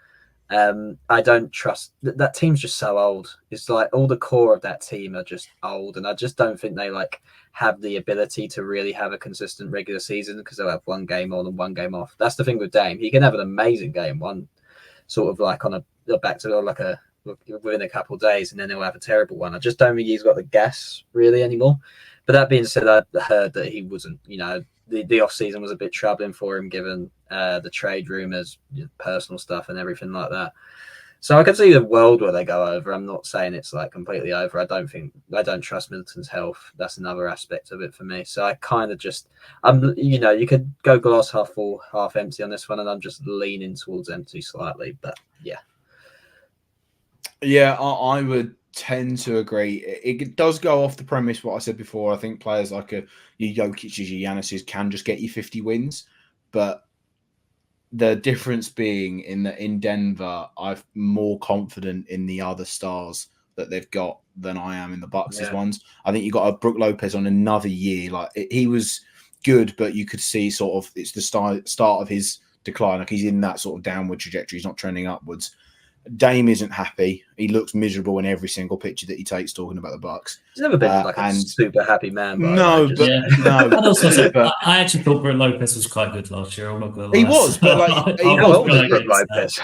I don't trust that team's just so old. It's like all the core of that team are just old, and I just don't think they like have the ability to really have a consistent regular season because they'll have one game on and one game off. That's the thing with Dame. He can have an amazing game, one sort of like on a back to like a within a couple of days, and then he'll have a terrible one. I just don't think he's got the gas really anymore. But that being said, I heard that he wasn't, the off season was a bit troubling for him given the trade rumors, personal stuff, and everything like that. So I can see the world where they go over. I'm not saying it's like completely over. I don't trust Middleton's health. That's another aspect of it for me. So I kind of just, you could go glass half full, half empty on this one, and I'm just leaning towards empty slightly. But yeah. Yeah, I would tend to agree. It does go off the premise what I said before. I think players like your Jokic's, your Giannis's can just get you 50 wins, but the difference being in Denver, I'm more confident in the other stars that they've got than I am in the Bucks' ones. I think you got a Brook Lopez on another year. Like he was good, but you could see sort of it's the start of his decline. Like he's in that sort of downward trajectory. He's not trending upwards. Dame isn't happy. He looks miserable in every single picture that he takes talking about the Bucks. He's never been a super happy man. No. I actually thought Brook Lopez was quite good last year. I'm not gonna lie. He was, but like Brook Lopez.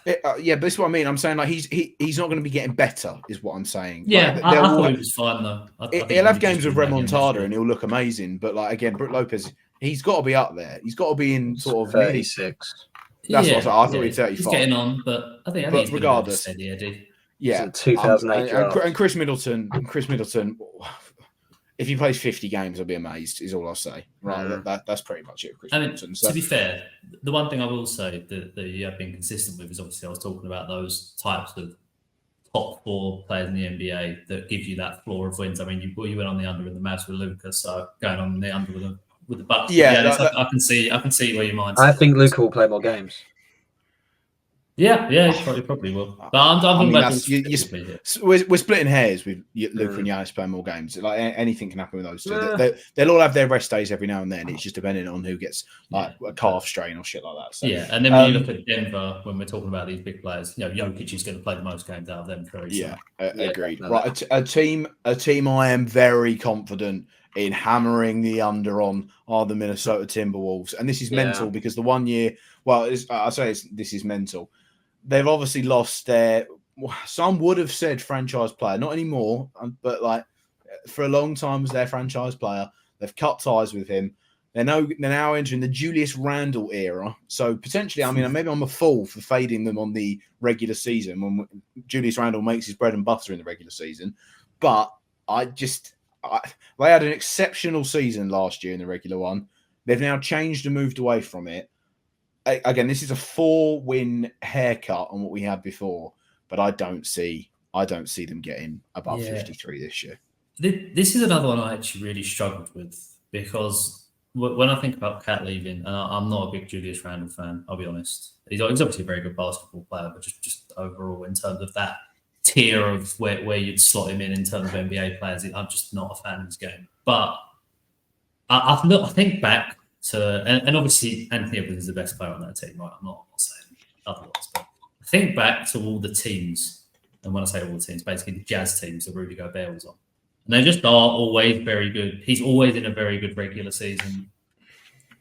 Yeah, but this is what I mean. I'm saying like he's not going to be getting better, is what I'm saying. Yeah, like, I thought he was fine though. He'll have games of remontada and he'll look amazing. But like again, Brook Lopez, he's got to be up there. He's got to be in sort of 36. That's what I thought. He's 35. He's getting on, but I think he's regardless, steady Eddie. Yeah, 2008 and Chris Middleton. If he plays 50 games, I'll be amazed. Is all I'll say. Right, that's pretty much it. Chris Middleton. So. To be fair, the one thing I will say that you have been consistent with is obviously I was talking about those types of top 4 players in the NBA that give you that floor of wins. I mean, you went on the under with the Mavs with Luka, so going on the under with the Bucks. I can see where your mind's. I think Luka will play more games. Yeah, he probably will. But I'm we're splitting hairs with Luka and Giannis playing more games. Like anything can happen with those two. They'll all have their rest days every now and then. It's just depending on who gets like a calf strain or shit like that. So, yeah, and then when you look at Denver, when we're talking about these big players, Jokic is going to play the most games out of them. Agreed. Right, a team I am very confident in hammering the under on are the Minnesota Timberwolves, and this is mental because the 1 year. Well, this is mental. They've obviously lost their. Some would have said franchise player, not anymore, but like for a long time was their franchise player. They've cut ties with him. They're now entering the Julius Randle era. So potentially, I mean, maybe I'm a fool for fading them on the regular season when Julius Randle makes his bread and butter in the regular season. But they had an exceptional season last year in the regular one. They've now changed and moved away from it. Again, this is a 4-win haircut on what we had before, but I don't see them getting above 53 this year. This is another one I actually really struggled with because when I think about Cat leaving, and I'm not a big Julius Randle fan, I'll be honest. He's obviously a very good basketball player, but just overall in terms of that tier of where you'd slot him in terms of NBA players, I'm just not a fan of his game. But I think back to, and obviously Anthony Edwards is the best player on that team, right? I'm not saying otherwise, but I think back to all the teams, and when I say all the teams, basically the Jazz teams that Rudy Gobert was on. And they just are always very good. He's always in a very good regular season.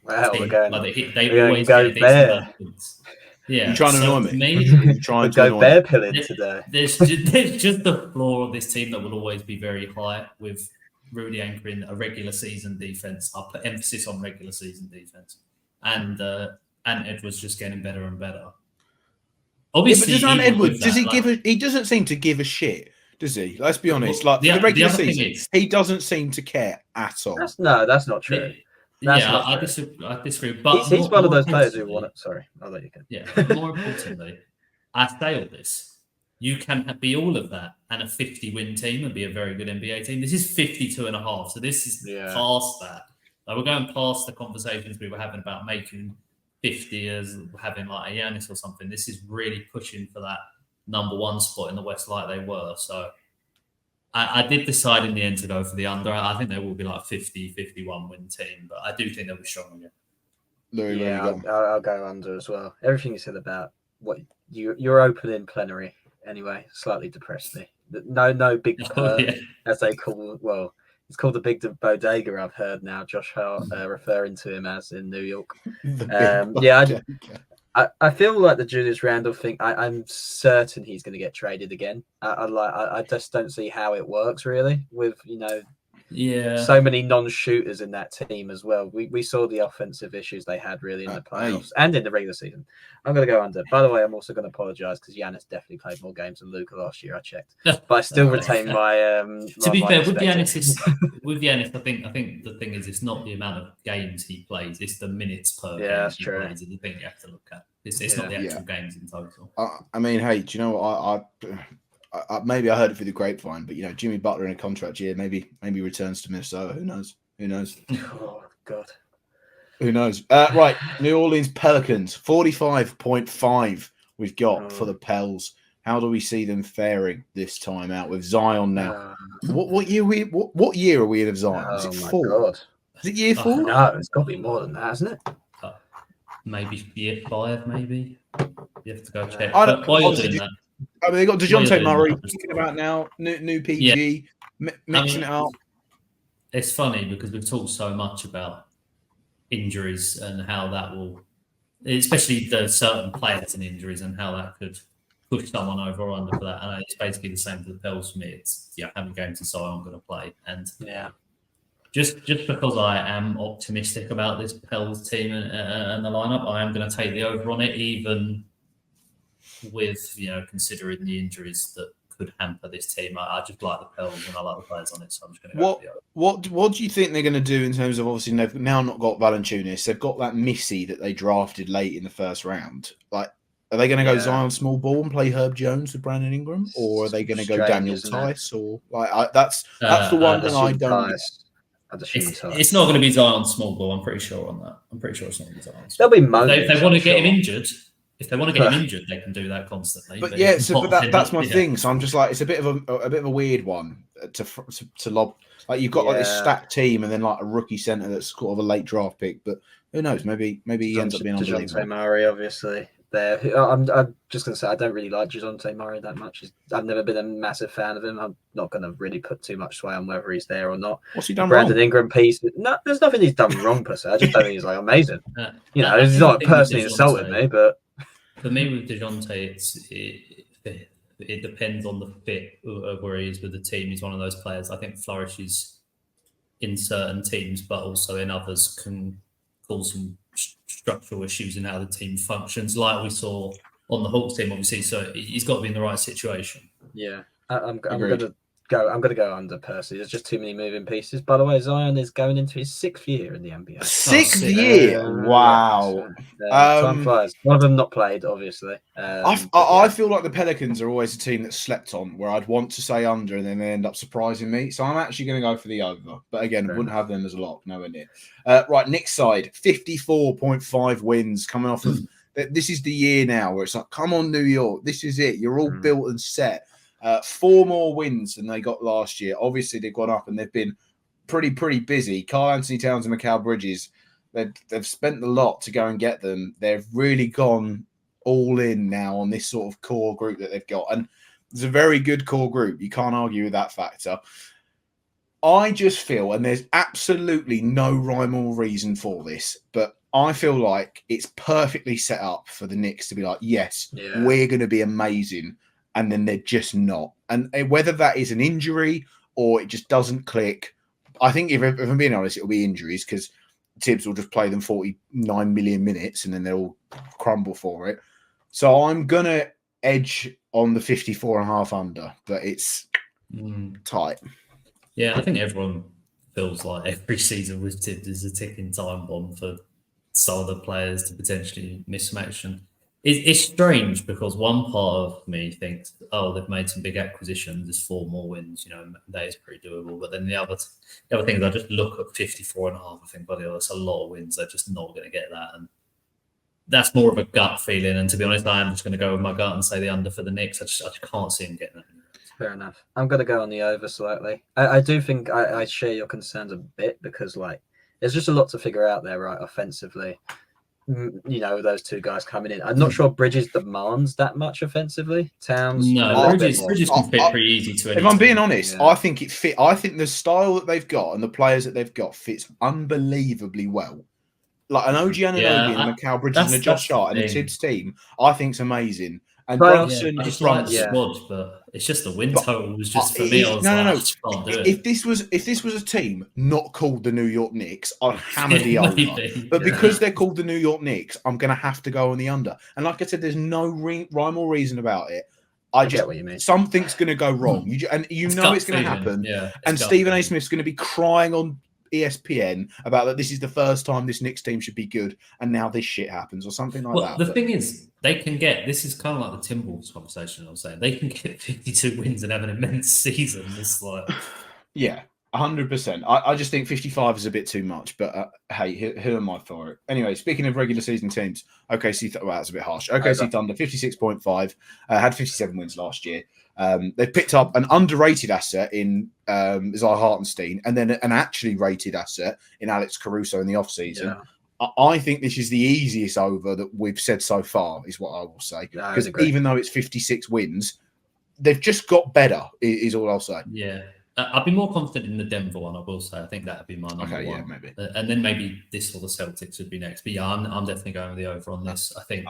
Wow, they always get a decent balance. Yeah, you're trying to annoy me. You're trying to go bear pilling today. There's just the floor of this team that will always be very high with Rudy anchoring a regular season defense. I'll put emphasis on regular season defense, and Edwards just getting better and better. Obviously, but Edwards does he give? He doesn't seem to give a shit, does he? Let's be honest. Like the regular season, he doesn't seem to care at all. That's not true. I disagree. But he's one of those players who want it. Sorry, I'll let you go. Yeah, more importantly, I say all this. You can be all of that and a 50-win team and be a very good NBA team. This is 52.5, so this is past that. Like we're going past the conversations we were having about making 50 as having like a Giannis or something. This is really pushing for that number 1 spot in the West like they were. So I did decide in the end to go for the under. I think they will be like 50, 51 win team, but I do think they'll be strong again. I'll go under as well. Everything you said about what you're opening plenary anyway. Slightly depressed me. No big as they call. Well, it's called the big bodega. I've heard now. Josh Hart referring to him as in New York. I feel like the Julius Randle thing. I'm certain he's going to get traded again. I just don't see how it works really with so many non-shooters in that team as well. We saw the offensive issues they had really in the playoffs and in the regular season. I'm going to go under. By the way, I'm also going to apologise because Giannis definitely played more games than Luka last year. I checked, but I still retain my. To be fair, with Giannis, I think the thing is, it's not the amount of games he plays; it's the minutes per game he plays. Is the thing you have to look at. It's not the actual games in total. I mean, hey, do you know what? Maybe I heard it through the grapevine, but Jimmy Butler in a contract year, maybe returns to Minnesota. Who knows? Oh God, who knows? Right, New Orleans Pelicans 45.5. We've got for the Pels. How do we see them faring this time out with Zion now? What year are we in of Zion? Is it 4? God. Is it year 4? No, it's got to be more than that, hasn't it? Maybe year 5, maybe. You have to go check. While you're doing that. I mean, they got DeJounte Murray thinking about now, new PG, mixing it up. It's funny because we've talked so much about injuries and how that will, especially the certain players and injuries, and how that could push someone over or under for that. And it's basically the same for the Pels for me. It's how many games is Zion going to play? And just because I am optimistic about this Pels team and the lineup, I am going to take the over on it, even with considering the injuries that could hamper this team. I just like the Pels and I like the players on it, so I'm just going to go with the over. What do you think they're going to do in terms of, obviously they've now not got Valanciunas, they've got that Missy that they drafted late in the first round. Like, are they going to go Zion small ball and play Herb Jones with Brandon Ingram, or are they going to go Daniel Tice, or that's the one thing I don't. It's not going to be Zion small ball. I'm pretty sure on that. I'm pretty sure it's not going to be Zion. They'll be moaning. If they want to get him injured. If they want to get him injured, they can do that constantly. But that's my thing. So I'm just like, it's a bit of a weird one to lob. Like, you've got like this stacked team, and then like a rookie center that's sort of a late draft pick. But who knows? Maybe he ends up being unbelievable. DeJounte Murray, obviously. There, I'm just going to say I don't really like DeJounte Murray that much. I've never been a massive fan of him. I'm not going to really put too much sway on whether he's there or not. What's he done Brandon wrong? Ingram piece. No, there's nothing he's done wrong per se. I just don't think he's like amazing. He's not personally insulted me, but for me with DeJounte, it depends on the fit of where he is with the team. He's one of those players I think flourishes in certain teams, but also in others can cause some structural issues in how the team functions, like we saw on the Hawks team, obviously. So he's got to be in the right situation. Yeah, I'm going to go under Percy. There's just too many moving pieces. By the way, Zion is going into his 6th year in the NBA. Sixth year? Wow. Time flies. One of them not played, obviously. I feel like the Pelicans are always a team that's slept on, where I'd want to say under and then they end up surprising me. So I'm actually going to go for the over. But again, I wouldn't have them as a lock, nowhere near. Right, Knicks side, 54.5 wins coming off of... This is the year now where it's like, come on, New York. This is it. You're all built and set. 4 more wins than they got last year. Obviously, they've gone up and they've been pretty busy. Karl Anthony Towns and Mikal Bridges, they've spent a lot to go and get them. They've really gone all in now on this sort of core group that they've got. And it's a very good core group. You can't argue with that factor. I just feel, and there's absolutely no rhyme or reason for this, but I feel like it's perfectly set up for the Knicks to be like, yes, we're going to be amazing. And then they're just not. And whether that is an injury or it just doesn't click, I think if I'm being honest, it'll be injuries, because Tibbs will just play them 49 million minutes and then they'll crumble for it. So I'm going to edge on the 54.5 under, but it's tight. Yeah, I think everyone feels like every season with Tibbs is a ticking time bomb for some of the players to potentially mismatch. And it's strange because one part of me thinks, they've made some big acquisitions. There's 4 more wins, that is pretty doable. But then the other thing is I just look at 54.5. I think, bloody hell, that's a lot of wins. They're just not going to get that. And that's more of a gut feeling. And to be honest, I am just going to go with my gut and say the under for the Knicks. I just can't see them getting that. Fair enough. I'm going to go on the over slightly. I do think I share your concerns a bit because, there's just a lot to figure out there, right, offensively. those two guys coming in. I'm not sure Bridges demands that much offensively. Towns a No, little bit Bridges more. can fit pretty easy to any If I'm being team. honest, Yeah. I think it fit. I think the style that they've got and the players that they've got fits unbelievably well. Like an OG Anunoby and a Macau Bridges and a Josh that's the Hart and a thing. Tibbs team, I think's amazing. And But- Brunson I is just like the Brunson. squad, but it's just the win But- total was just for me. I was No. I just can't do it. If this was a team not called the New York Knicks, I'd hammer the over. Maybe. But because they're called the New York Knicks, I'm going to have to go on the under. And like I said, there's no rhyme or reason about it. I get what you mean. Something's going to go wrong. You know it's going to happen. And Stephen A. Smith's going to be crying on ESPN about that. This is the first time this Knicks team should be good, and now this shit happens or something like that. The thing is, they can get this is kind of like the Timberwolves conversation. I was saying they can get 52 wins and have an immense season. It's like, yeah, 100%. I just think 55 is a bit too much, but hey, who am I for it? Anyway, speaking of regular season teams, OKC, well, that's a bit harsh. OKC Thunder, 56.5, had 57 wins last year. They've picked up an underrated asset in Isaiah Hartenstein and then an actually rated asset in Alex Caruso in the offseason. Yeah. I think this is the easiest over that we've said so far, is what I will say. Because even though it's 56 wins, they've just got better, is all I'll say. Yeah. I'd be more confident in the Denver one, I will say. I think that would be my number one. Yeah, maybe. And then maybe this or the Celtics would be next. But yeah, I'm definitely going with the over on this. I think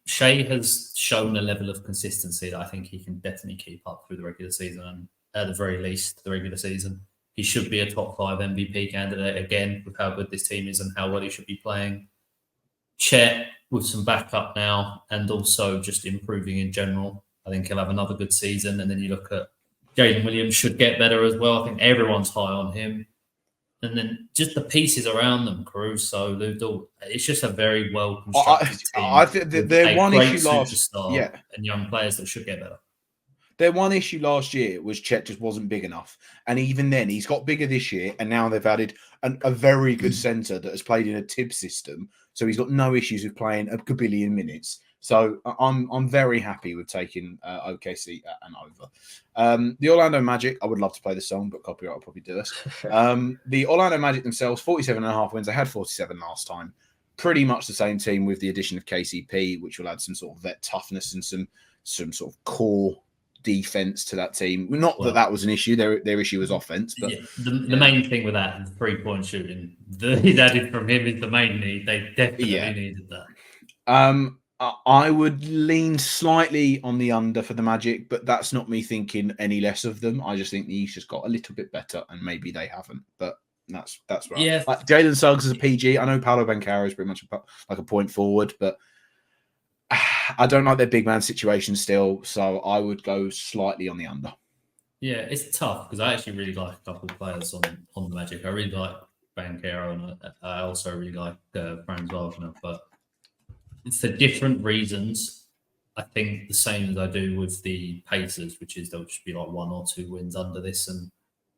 Shea has shown a level of consistency that I think he can definitely keep up through the regular season, and at the very least, the regular season. He should be a top 5 MVP candidate again with how good this team is and how well he should be playing. Chet with some backup now and also just improving in general. I think he'll have another good season. And then you look at Jalen Williams should get better as well. I think everyone's high on him. And then just the pieces around them, Caruso, Lou Dort, it's just a very well constructed team. I think their one issue last year and young players that should get better. Their one issue last year was Chet just wasn't big enough. And even then, he's got bigger this year. And now they've added a very good centre that has played in a Tibbs system. So he's got no issues with playing a gabillion minutes. So I'm very happy with taking OKC and over. The Orlando Magic, I would love to play the song, but copyright will probably do us. The Orlando Magic themselves, 47.5 wins. They had 47 last time. Pretty much the same team with the addition of KCP, which will add some sort of vet toughness and some sort of core defense to that team. Not that was an issue. Their issue was offense. But the main thing with that, the 3-point shooting that he's added from him is the main need. They definitely needed that. I would lean slightly on the under for the Magic, but that's not me thinking any less of them. I just think the East just got a little bit better, and maybe they haven't. But that's right. Yeah. Like Jalen Suggs is a PG. I know Paolo Banchero is pretty much like a point forward, but I don't like their big man situation still, so I would go slightly on the under. Yeah, it's tough because I actually really like a couple of players on the Magic. I really like Banchero, and I also really like Franz Wagner, but it's for different reasons. I think the same as I do with the Pacers, which is they'll just be like 1 or 2 wins under this and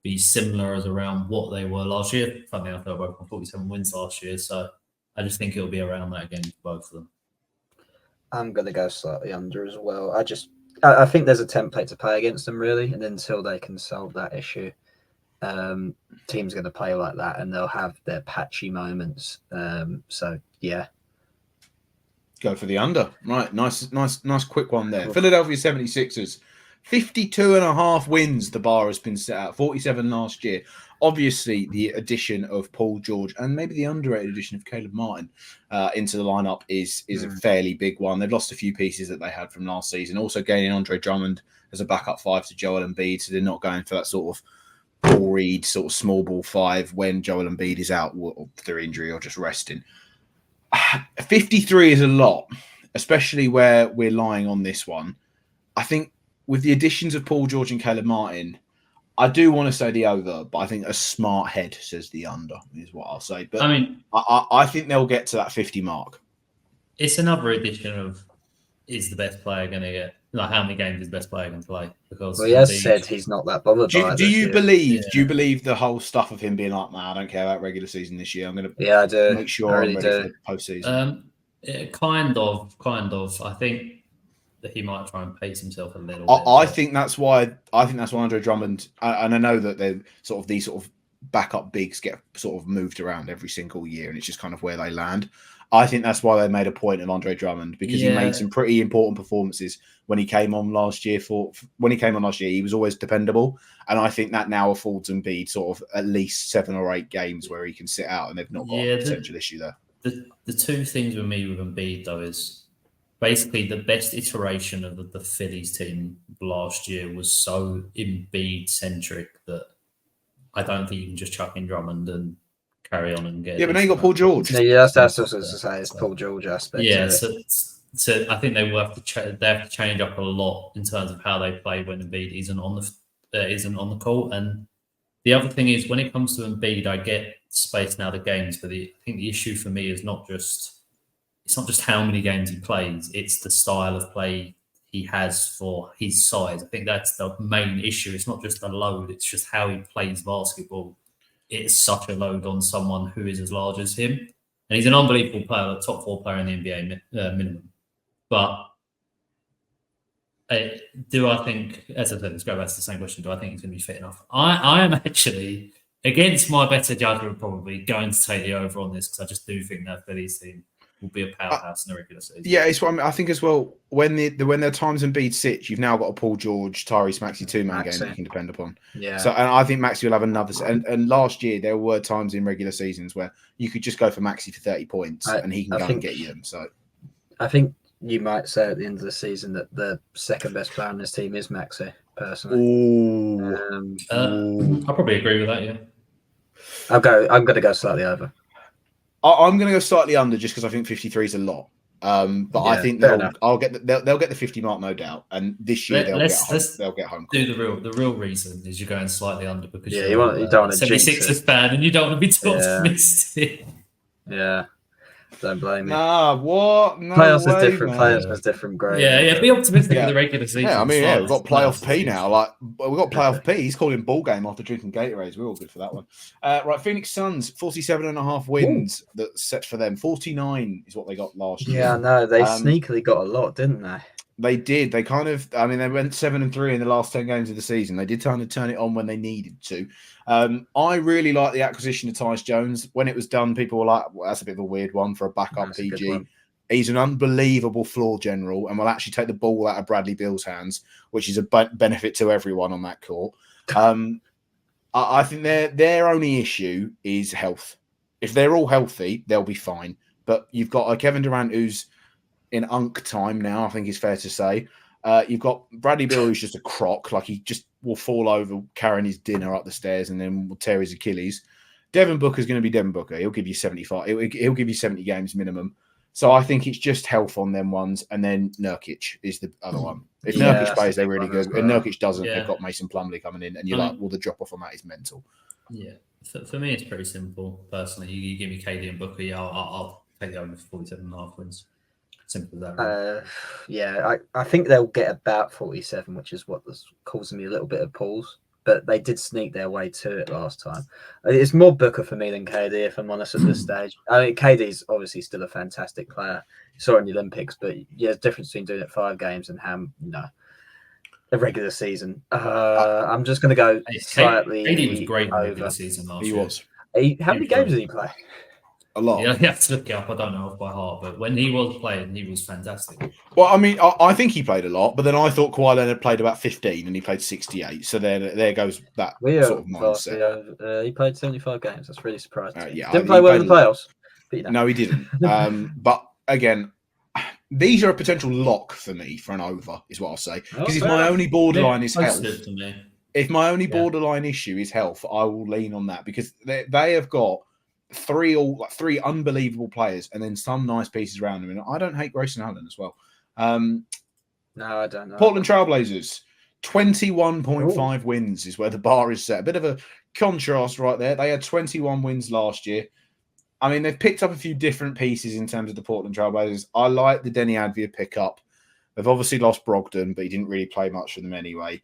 be similar as around what they were last year. Funny enough, they were both on 47 wins last year, so I just think it'll be around that again for both of them. I'm going to go slightly under as well. I think there's a template to play against them, really, and until they can solve that issue, teams are going to play like that, and they'll have their patchy moments. So, yeah. Go for the under. Right. Nice quick one there. Philadelphia 76ers, 52.5 wins the bar has been set at, 47 last year. Obviously, the addition of Paul George and maybe the underrated addition of Caleb Martin into the lineup is a fairly big one. They've lost a few pieces that they had from last season. Also gaining Andre Drummond as a backup 5 to Joel Embiid, so they're not going for that sort of Paul Reed sort of small ball 5 when Joel Embiid is out through injury or just resting. 53 is a lot, especially where we're lying on this one. I think with the additions of Paul George and Caleb Martin, I do want to say the over, but I think a smart head says the under is what I'll say. But I mean, I think they'll get to that 50 mark. It's another addition of is the best player going to get? Like how many games is the best player going to play? Because he has said he's not that bothered. Do you believe the whole stuff of him being like, man, I don't care about regular season this year. I'm going to I do. Make sure I'm ready for the postseason. Kind of. I think that he might try and pace himself a little bit. I think that's why Andre Drummond, and I know that they're sort of these sort of backup bigs get sort of moved around every single year, and it's just kind of where they land. I think that's why they made a point of Andre Drummond, because he made some pretty important performances when he came on last year. He was always dependable, and I think that now affords Embiid sort of at least 7 or 8 games where he can sit out, and they've not got a potential issue there. The two things with me with Embiid though is basically the best iteration of the Phillies team last year was so Embiid centric that I don't think you can just chuck in Drummond and carry on and get. Yeah, but now you got Paul George. Yeah, that's what I was to say. It's Paul George aspect. Yeah, so I think they will have to they have to change up a lot in terms of how they play when Embiid isn't on the court. And the other thing is, when it comes to Embiid, I get spaced now the games, but I think the issue for me is not just how many games he plays; it's the style of play he has for his size. I think that's the main issue. It's not just the load; it's just how he plays basketball. It's such a load on someone who is as large as him. And he's an unbelievable player, a top 4 player in the NBA minimum. But do I think, as I said, let's go back to the same question, do I think he's going to be fit enough? I am actually, against my better judgment, probably going to take the over on this, because I just do think that Phillies team will be a powerhouse in the regular season. Yeah, it's what I think as well. When there are times Embiid sits, you've now got a Paul George, Tyrese Maxey 2-man game that you can depend upon. Yeah. So, and I think Maxey will have another. And last year there were times in regular seasons where you could just go for Maxey for 30 points and he can go and get you them. So, I think you might say at the end of the season that the second best player on this team is Maxey. Personally, I'll probably agree with that. Yeah, I'm going to go slightly over. I'm going to go slightly under just because I think 53 is a lot. But I think they'll get the 50 mark, no doubt. And this year they'll get home. The real reason is you're going slightly under because you don't want to 76ers fan and you don't want to be too optimistic. Yeah. Don't blame me. Nah, what? No playoffs way, is different. Man. Playoffs is different. Great. Yeah. Be optimistic in the regular season. Yeah, I mean, we've got playoff P now. We've got playoff P. He's calling ball game after drinking Gatorades. We're all good for that one. Right, Phoenix Suns, 47.5 wins that's set for them. 49 is what they got last year. Yeah, no, they sneakily got a lot, didn't they? They did. They kind of, they went 7-3 in the last 10 games of the season. They did kind of turn it on when they needed to. I really like the acquisition of Tyus Jones. When it was done, people were like, well, that's a bit of a weird one for a backup PG. He's an unbelievable floor general and will actually take the ball out of Bradley Beal's hands, which is a benefit to everyone on that court. I think their only issue is health. If they're all healthy, they'll be fine. But you've got a Kevin Durant who's in unk time now, I think it's fair to say. You've got Bradley Beal, who's just a crock. Like, he just will fall over carrying his dinner up the stairs and then will tear his Achilles. Devin Booker's going to be Devin Booker. He'll give you 75. He'll give you 70 games minimum. So I think it's just health on them ones. And then Nurkic is the other one. If Nurkic plays, they're really good. If Nurkic doesn't, they've got Mason Plumlee coming in. And you're like, well, the drop-off on that is mental. Yeah. For me, it's pretty simple, personally. You give me KD and Booker, I'll take the over 47.5 wins. Simple as that. Right? I think they'll get about 47, which is what was causing me a little bit of pause. But they did sneak their way to it last time. It's more Booker for me than KD, if I'm honest, at this stage. I mean, KD's obviously still a fantastic player. You saw in the Olympics, but there's a difference between doing it 5 games and the regular season. I'm just going to go slightly KD was great in the over. regular season last year. He was. How many games did he play? A lot. Yeah, you have to look it up. I don't know off by heart, but when he was playing, he was fantastic. Well, I mean, I think he played a lot, but then I thought Kawhi Leonard played about 15 and he played 68. So there goes that sort of mindset. He played 75 games. That's really surprising. Didn't play well in the playoffs. But, No, he didn't. But again, these are a potential lock for me for an over, is what I'll say. Because if my only borderline is health, if my only borderline issue is health, I will lean on that because they have got three unbelievable players and then some nice pieces around them. And I don't hate Grayson Allen as well. No, I don't know. Portland Trailblazers, 21.5 wins is where the bar is set. A bit of a contrast right there. They had 21 wins last year. I mean, they've picked up a few different pieces in terms of the Portland Trailblazers. I like the Denny Advia pickup. They've obviously lost Brogdon, but he didn't really play much for them anyway.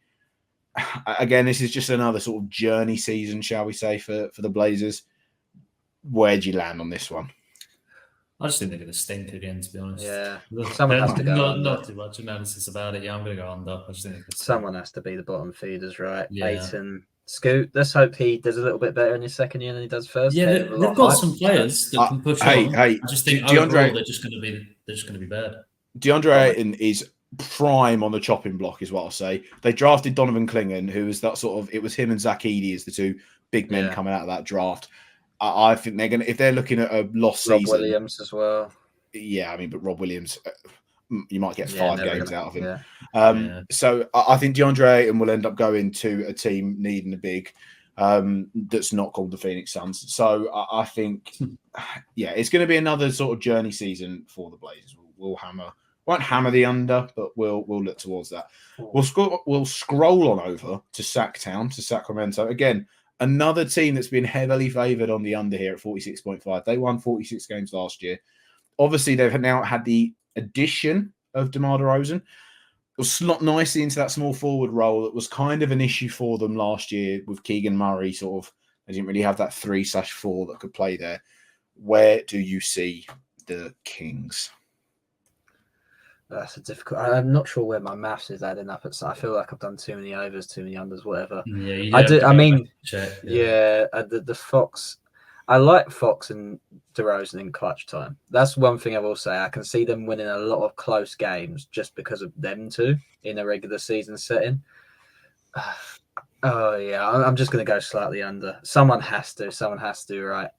Again, this is just another sort of journey season, shall we say, for the Blazers. Where'd you land on this one? I just think they're going to stink again, to be honest. Yeah. Someone has to go not too much analysis about it. Yeah, I'm going to go under. I just think someone has to be the bottom feeders, right? Yeah. Ayton, Scoot. Let's hope he does a little bit better in his second year than he does first. Yeah, they've got some players that can push on. I just think overall they're just going to be bad. DeAndre Ayton is prime on the chopping block, is what I'll say. They drafted Donovan Clingan, who was that sort of. It was him and Zach Edey as the two big men coming out of that draft. I think they're going to, if they're looking at a lost season. Rob Williams as well. Yeah, I mean, but Rob Williams, you might get 5 games out of him. Yeah. So I think DeAndre Ayton will end up going to a team needing a big that's not called the Phoenix Suns. So I think, it's going to be another sort of journey season for the Blazers. Won't hammer the under, but we'll look towards that. We'll scroll on over to Sacktown, to Sacramento. Again, another team that's been heavily favoured on the under here at 46.5. They won 46 games last year. Obviously, they've now had the addition of DeMar DeRozan. It was slot nicely into that small forward role that was kind of an issue for them last year with Keegan Murray. Sort of, they didn't really have that 3/4 that could play there. Where do you see the Kings? That's a difficult. I'm not sure where my maths is adding up. I feel like I've done too many overs, too many unders, whatever. Yeah, I do. I mean, check, the Fox. I like Fox and DeRozan in clutch time. That's one thing I will say. I can see them winning a lot of close games just because of them two in a regular season setting. Oh yeah, I'm just going to go slightly under. Someone has to, right?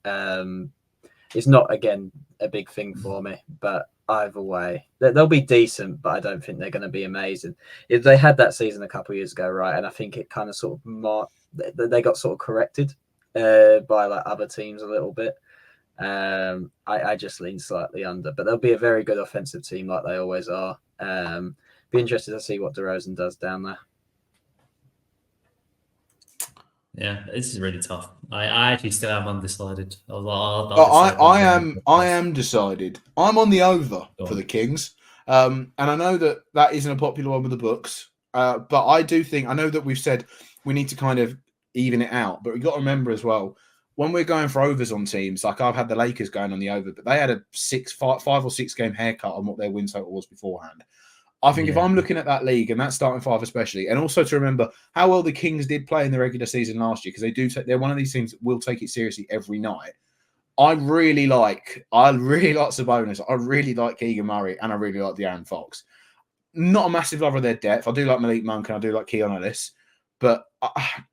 It's not again a big thing for me, but either way, they'll be decent, but I don't think they're going to be amazing. If they had that season a couple of years ago, right, and I think it kind of sort of they got sort of corrected by like other teams a little bit. I just lean slightly under, but they'll be a very good offensive team like they always are. Be interested to see what DeRozan does down there. Yeah, this is really tough. I actually still am undecided. I am decided. I'm on the over for the Kings, and I know that isn't a popular one with the books, but I do think, I know that we've said we need to kind of even it out, but we've got to remember as well, when we're going for overs on teams, like I've had the Lakers going on the over, but they had a 5 or 6 game haircut on what their win total was beforehand. I think if I'm looking at that league and that starting 5 especially, and also to remember how well the Kings did play in the regular season last year, because they're one of these teams that will take it seriously every night. I really like Sabonis. I really like Keegan Murray, and I really like De'Aaron Fox. Not a massive lover of their depth. I do like Malik Monk and I do like Keon Ellis, but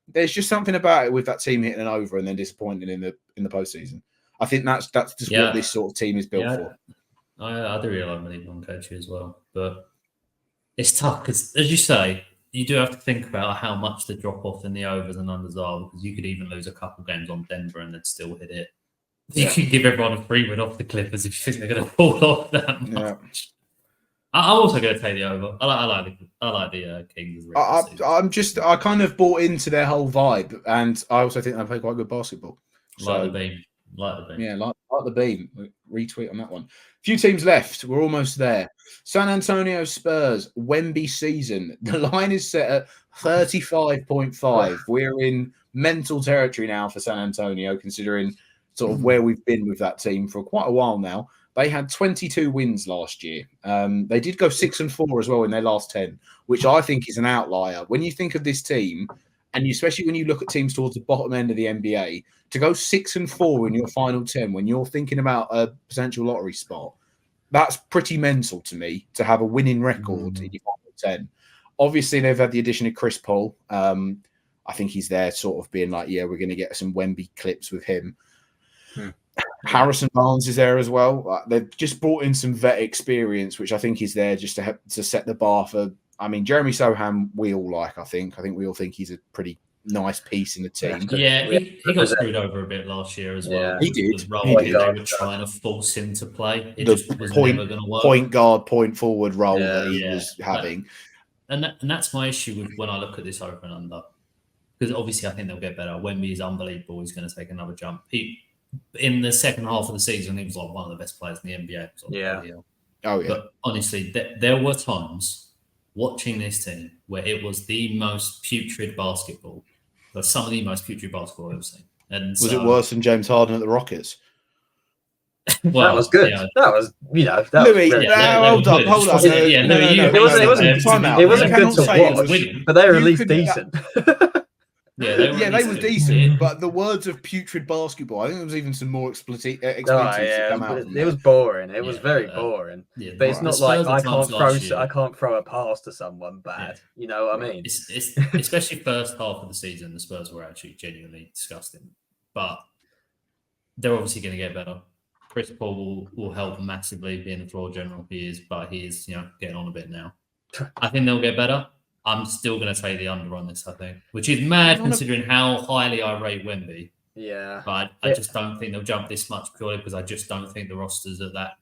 there's just something about it with that team hitting an over and then disappointing in the postseason. I think that's just what this sort of team is built for. I do really like Malik Monk actually as well, but it's tough because, as you say, you do have to think about how much the drop off in the overs and unders are, because you could even lose a couple games on Denver and then still hit it. You could give everyone a free win off the Clippers if you think they're going to fall off that much. Yeah. I'm also going to take the over. I like the Kings. I kind of bought into their whole vibe, and I also think they play quite good basketball. Like the beam. Yeah, like the beam. Retweet on that one. Few teams left. We're almost there. San Antonio Spurs, Wemby season. The line is set at 35.5. We're in mental territory now for San Antonio, considering sort of where we've been with that team for quite a while now. They had 22 wins last year. They did go 6-4 as well in their last 10, which I think is an outlier. When you think of this team, and especially when you look at teams towards the bottom end of the NBA, to go 6-4 in your final 10 when you're thinking about a potential lottery spot, that's pretty mental to me, to have a winning record in your final 10. Obviously, they've had the addition of Chris Paul. I think he's there sort of being like, we're going to get some Wemby clips with him. Harrison Barnes is there as well. They've just brought in some vet experience, which I think is there just to set the bar for. I mean, Jeremy Sohan, we all like. I think we all think he's a pretty nice piece in the team. Yeah, he got screwed over a bit last year as well. Yeah, he did. They were trying to force him to play. It just was never going to work. Point guard, point forward role that he was having. And that's my issue with when I look at this over and under. Because obviously I think they'll get better. Wemby is unbelievable. He's going to take another jump. In the second half of the season, he was like one of the best players in the NBA. Oh, yeah. But honestly, there were times watching this team where it was the most putrid basketball, but some of the most putrid basketball I've ever seen. And was it worse than James Harden at the Rockets? Well, that was good. Yeah. That was, Louis, hold up. It wasn't good to watch, but they were at least decent. Yeah, they were, Yeah, at they least were good. decent, Yeah. but the words of putrid basketball, I think there was even some more expletives Oh, to come out but from it was there. boring. It was Yeah, very boring. yeah. But it's The not like Spurs at times last year. I can't throw a pass to someone bad. You know what I mean? It's especially first half of the season, the Spurs were actually genuinely disgusting. But they're obviously going to get better. Chris Paul will help massively being the floor general he is, but he is getting on a bit now. I think they'll get better. I'm still going to take the under on this, I think, which is mad considering how highly I rate Wemby. Yeah, but I just don't think they'll jump this much purely because I just don't think the roster's at that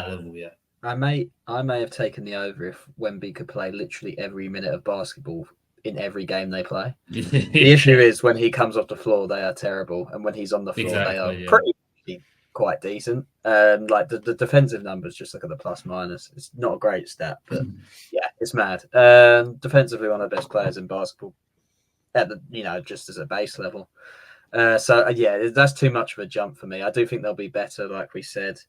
level yet. I may have taken the over if Wemby could play literally every minute of basketball in every game they play. The issue is when he comes off the floor, they are terrible, and when he's on the floor, they are pretty quite decent. Like the defensive numbers, just look at the plus minus. It's not a great stat, but yeah, it's mad. Defensively, one of the best players in basketball at the just as a base level. So yeah, that's too much of a jump for me. I do think they'll be better, like we said.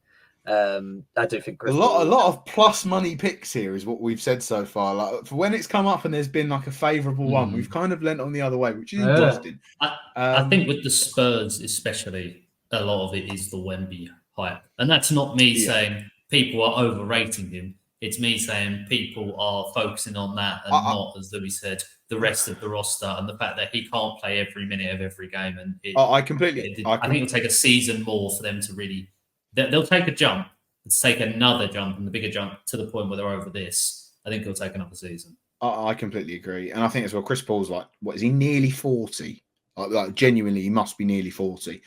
I do think a lot of plus money picks here is what we've said so far. Like for when it's come up and there's been like a favourable one, we've kind of lent on the other way, which is interesting. I think with the Spurs, especially, a lot of it is the Wemby hype, and that's not me saying people are overrating him. It's me saying people are focusing on that and not, as Louis said, the rest of the roster and the fact that he can't play every minute of every game. And I think it'll take a season more for them to really. They'll take a jump. Let's take another jump and the bigger jump to the point where they're over this. I think it'll take another season. I completely agree, and I think as well. Chris Paul's like, what is he? Nearly 40. Like genuinely, he must be nearly 40.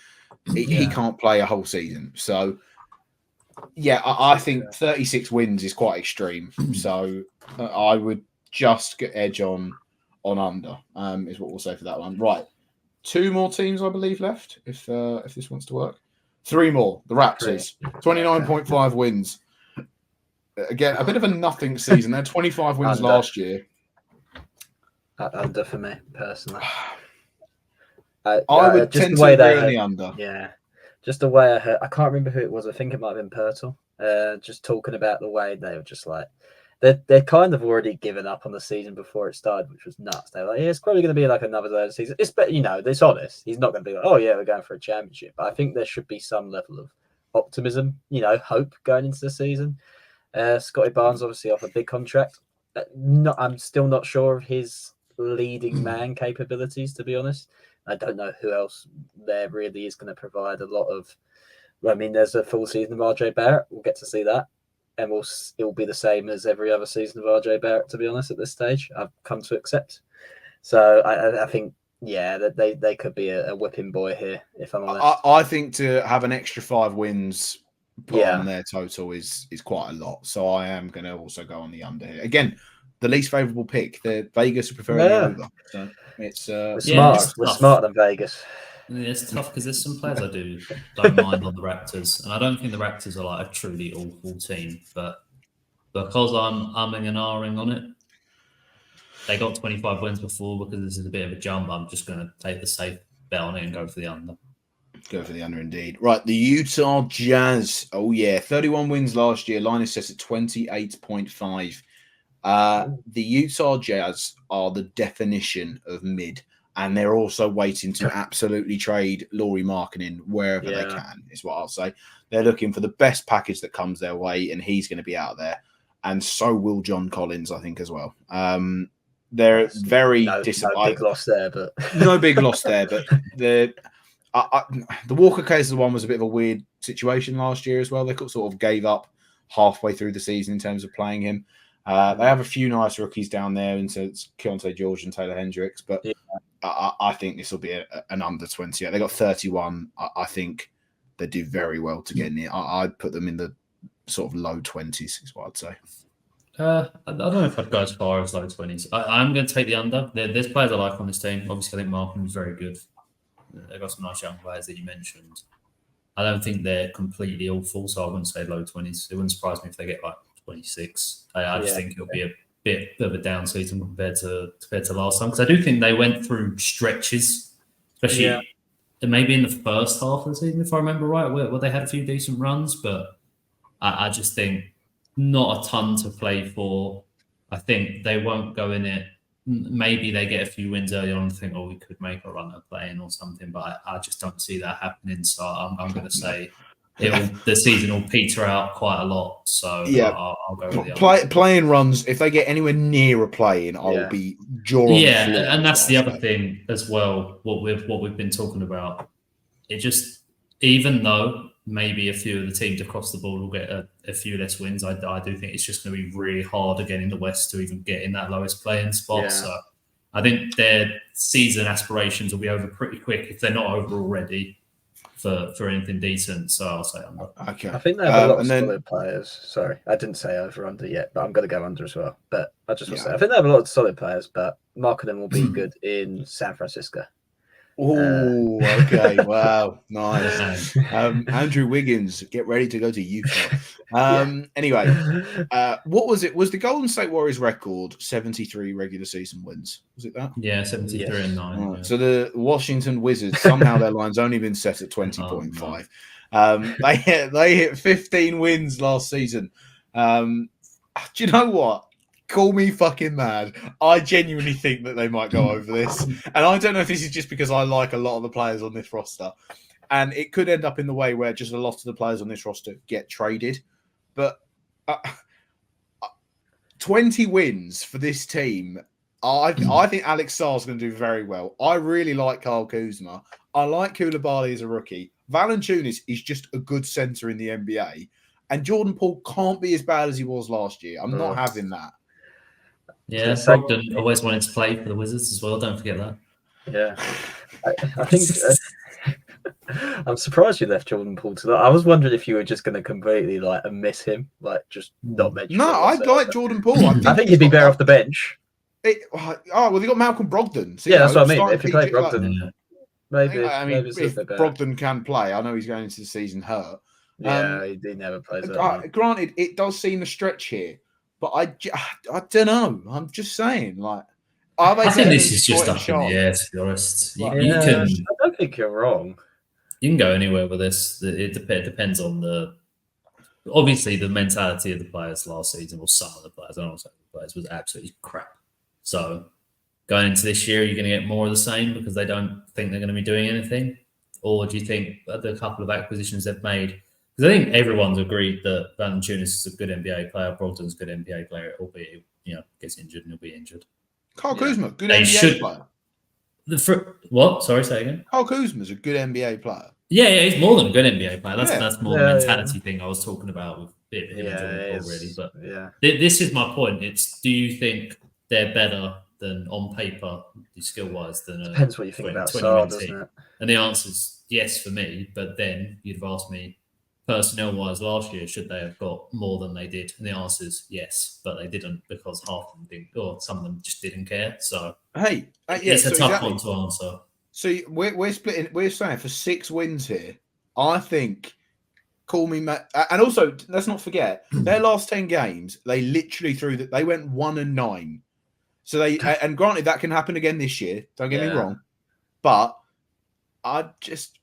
He can't play a whole season. So, yeah, I think 36 wins is quite extreme. So, I would just get edge on under. Is what we'll say for that one. Right, 2 more teams I believe left. If this wants to work. 3 more. The Raptors, 29.5 wins. Again, a bit of a nothing season. They had 25 wins last year. Under for me, personally. I would tend to agree on the under. Yeah. Just the way I heard, I can't remember who it was. I think it might have been Pirtle. Just talking about the way they were just like, they're kind of already given up on the season before it started, which was nuts. They were like, yeah, it's probably going to be like another season. It's it's honest. He's not going to be like, oh yeah, we're going for a championship. But I think there should be some level of optimism, hope going into the season. Scotty Barnes obviously off a big contract. I'm still not sure of his leading man capabilities, to be honest. I don't know who else there really is going to provide a lot of. I mean, there's a full season of RJ Barrett. We'll get to see that. And it'll be the same as every other season of RJ Barrett, to be honest, at this stage. I've come to accept. So I think, that they could be a whipping boy here, if I'm honest. I think to have an extra 5 wins put on their total is quite a lot. So I am going to also go on the under here. Again, the least favourable pick. The Vegas are preferring the over. So it's we're smart. We're smarter than Vegas. Yeah, it's tough because there's some players I don't mind on the Raptors, and I don't think the Raptors are like a truly awful team. But because I'm umming and ahhing on it, they got 25 wins before. Because this is a bit of a jump, I'm just going to take the safe bet on it and go for the under. Go for the under indeed. Right, the Utah Jazz. Oh yeah, 31 wins last year. Line is set at 28.5. The Utah Jazz are the definition of mid. And they're also waiting to absolutely trade Lauri Markkanen wherever they can, is what I'll say. They're looking for the best package that comes their way, and he's going to be out there. And so will John Collins, I think, as well. They're very disappointed. No big loss there, but no big loss there. But the Walker case one was a bit of a weird situation last year as well. They sort of gave up halfway through the season in terms of playing him. They have a few nice rookies down there into Keontae George and Taylor Hendricks, but I think this will be an under 20. They got 31. I think they do very well to get in there. I'd put them in the sort of low 20s, is what I'd say. I don't know if I'd go as far as low 20s. I'm going to take the under. There's players I like on this team. Obviously, I think Markham is very good. They've got some nice young players that you mentioned. I don't think they're completely awful, so I wouldn't say low 20s. It wouldn't surprise me if they get like 26. I just think it'll be a bit of a down season compared to last time, because I do think they went through stretches, especially maybe in the first half of the season, if I remember right, where they had a few decent runs, but I just think not a ton to play for. I think they won't go in it maybe they get a few wins early on and think, oh, we could make a run at playing or something, but I just don't see that happening. So I'm going to say the season will peter out quite a lot. So yeah, I'll go with the playing runs. If they get anywhere near a play-in, I will be jaw on the floor. And that's the other thing as well. What we've been talking about. It just, even though maybe a few of the teams across the board will get a few less wins, I do think it's just going to be really hard again in the West to even get in that lowest playing spot. Yeah. So I think their season aspirations will be over pretty quick if they're not over already for anything decent. So I'll say under. Okay. I think they have a lot of solid players. Sorry, I didn't say over under yet, but I'm going to go under as well. But I just want to say, I think they have a lot of solid players, but Mark of them will be good in San Francisco. Oh, okay. Wow. Nice. Andrew Wiggins, get ready to go to Utah. Anyway, what was it? Was the Golden State Warriors record 73 regular season wins? Was it that? Yeah, 73 and 9. Right. Yeah. So the Washington Wizards, somehow their line's only been set at 20.5. They hit 15 wins last season. Do you know what? Call me fucking mad. I genuinely think that they might go over this. And I don't know if this is just because I like a lot of the players on this roster. And it could end up in the way where just a lot of the players on this roster get traded. But 20 wins for this team. I think Alex Sarr's going to do very well. I really like Kyle Kuzma. I like Koulibaly as a rookie. Valanciunas is just a good center in the NBA. And Jordan Poole can't be as bad as he was last year. I'm not having that. Yeah, Brogdon always wanted to play for the Wizards as well. Don't forget that. Yeah, I think I'm surprised you left Jordan Poole to that. I was wondering if you were just going to completely miss him, just not mention. No, I like Jordan Poole. I think he'd be better off the bench. They got Malcolm Brogdon. So, that's what I mean. If you play Brogdon, maybe. I mean, if Brogdon can play, I know he's going into the season hurt. Yeah, he never plays. Granted, it does seem a stretch here. But I don't know. I'm just saying, I think this is just up in the air, to be honest. I don't think you're wrong. You can go anywhere with this. It depends on obviously the mentality of the players last season, or some of the players. I don't know if the players was absolutely crap. So going into this year, you're going to get more of the same because they don't think they're going to be doing anything, or do you think the couple of acquisitions they've made? Because I think everyone's agreed that Valanciunas is a good NBA player, Brogdon's a good NBA player, albeit gets injured and he'll be injured. Kyle Kuzma, good NBA player. What? Sorry, say again. Kyle Kuzma's a good NBA player. Yeah, he's more than a good NBA player. That's more the mentality thing I was talking about with him and Jordan Poole, really. But this is my point. It's, do you think they're better than on paper, skill-wise, than depends what you think about Sarr, doesn't it? And the answer is yes for me. But then you'd have asked me, personnel-wise last year, should they have got more than they did? And the answer is yes, but they didn't because half of them didn't, or some of them just didn't care. So it's a tough one to answer. So we're splitting. We're saying for 6 wins here. I think. Call me Matt. And also, let's not forget their last 10 games. They literally they went 1-9. So and granted that can happen again this year. Don't get me wrong, but I just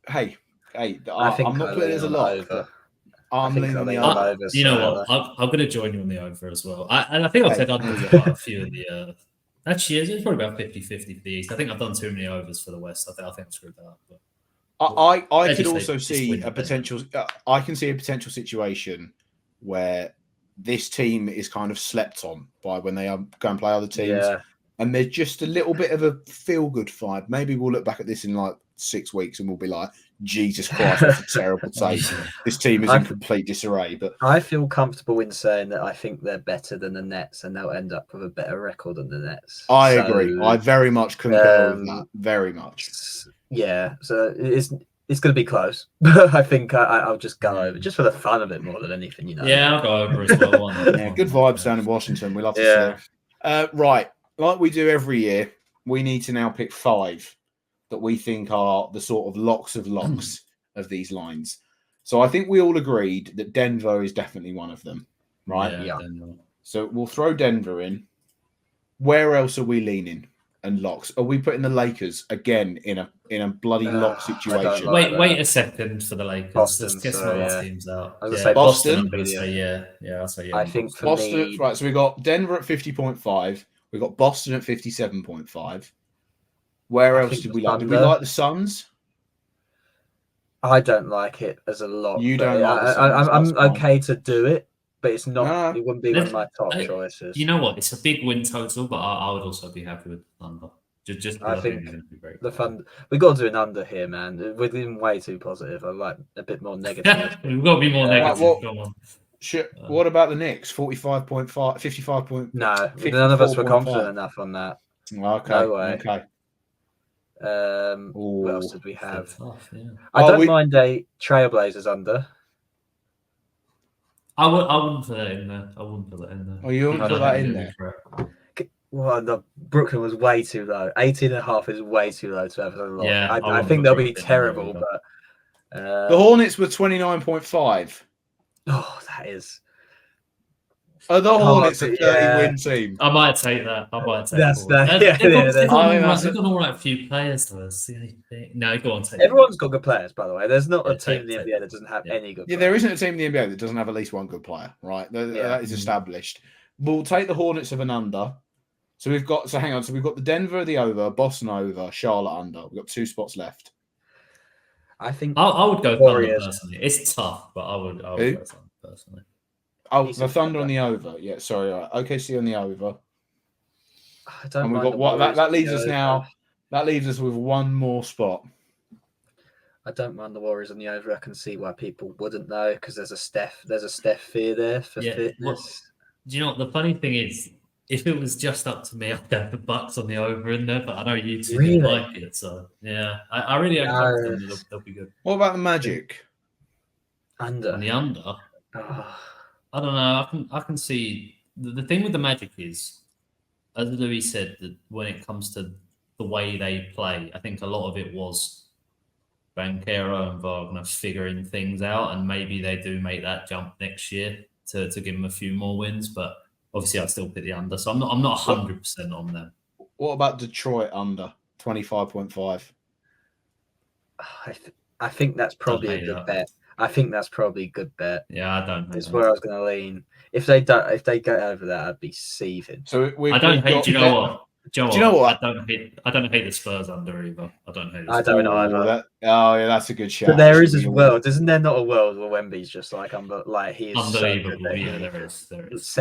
I'm not putting it as a lock. I'm leaning on the over. You know what? I'm going to join you on the over as well. I think I've said under quite a few of the. Actually, it's probably about 50-50 for the East. I think I've done too many overs for the West. I think I've screwed that up. But I could also see a potential. I can see a potential situation where this team is kind of slept on by when they go and play other teams, and there's just a little bit of a feel-good vibe. Maybe we'll look back at this in 6 weeks and we'll be like, Jesus Christ, that's a terrible take. This team is in complete disarray. But I feel comfortable in saying that I think they're better than the Nets and they'll end up with a better record than the Nets. I agree. I very much concur with that. Very much. Yeah. So it's going to be close. But I think I'll just go over just for the fun of it more than anything, Yeah, I'll go over as well. Good vibes down in Washington. We love to see it. Right. Like we do every year, we need to now pick 5 that we think are the sort of locks of of these lines. So I think we all agreed that Denver is definitely one of them, right? Yeah. So we'll throw Denver in. Where else are we leaning and locks? Are we putting the Lakers again in a bloody lock situation? Wait a second for the Lakers. Boston, let's get some other teams out. I was going to say Boston. I'm going to say yeah. I'll say yeah. I think for Boston. me, right. So we got Denver at 50.5. We've got Boston at 57.5. Where I else think did the we like? Did we Thunder. like the Suns? I don't like it as a lot. You but don't like the Suns. I'm That's fine. okay to do it, but it's not. No. It wouldn't be one of my top Hey, choices. You know what? It's a big win total, but I would also be happy with the Thunder. Just I because I think think it's going to be very the good. Thunder. We got to do an under here, man. We're being way too positive. I like a bit more negative. We've got to be more negative. Well, Come on. what about the Knicks? 45.5, 55. No, none of us were 54.5. confident enough on that. Okay. No way. Okay. What else Ooh. did we have? Tough, yeah. I don't mind a Trailblazers under. I wouldn't put that in there. I wouldn't put that in there. Oh, you wouldn't put that in there? Well, the Brooklyn was way too low. 18.5 is way too low to have a lot. Yeah, I think they'll be terrible, either. but The Hornets were 29.5. oh, that is. Are the Hornets a 30 yeah. win team? I might take that. I might take That's that. that. They've got that's all right few players though. That's the only thing. No, go on. Take Everyone's got good players, by the way. There's not Yeah, a team in the take NBA that doesn't have any good Yeah, players. there isn't a team in the NBA that doesn't have at least one good player, right? That is established. We'll take the Hornets of an under. So we've got we've got the Denver the over, Boston over, Charlotte under. We've got 2 spots left. I think I would go Warriors. Thunder personally. It's tough, but I would go Thunder personally. Oh, the Thunder on the over. Yeah, sorry. Right. OKC on the over. I don't And we've mind got what that leaves us over. now. That leaves us with one more spot. I don't mind the Warriors on the over. I can see why people wouldn't though, because there's a Steph fear there for fitness. Do you know what the funny thing is? If it was just up to me, I'd have the Bucks on the over in there, but I know you two Really? like it, so yeah, I really am confident they'll be good. What about the Magic? Under. On the under, I don't know. I can see the thing with the Magic is, as Louis said, that when it comes to the way they play, I think a lot of it was Banchero and Wagner figuring things out, and maybe they do make that jump next year to give them a few more wins. But obviously, I still pick the under, so I'm not 100% on them. What about Detroit under 25.5? I think that's probably a good bet. I think that's probably a good bet. Yeah, I don't know. It's where I was going to lean. If they get over that, I'd be seething. So I don't hate. Do you know what? Do you know what? I don't hate the Spurs under either. I don't hate. I don't know either. Yeah, that's a good shout. But there is as well. Isn't there not a world where Wemby's just like he is unbelievable? So good Yeah, there is. There is.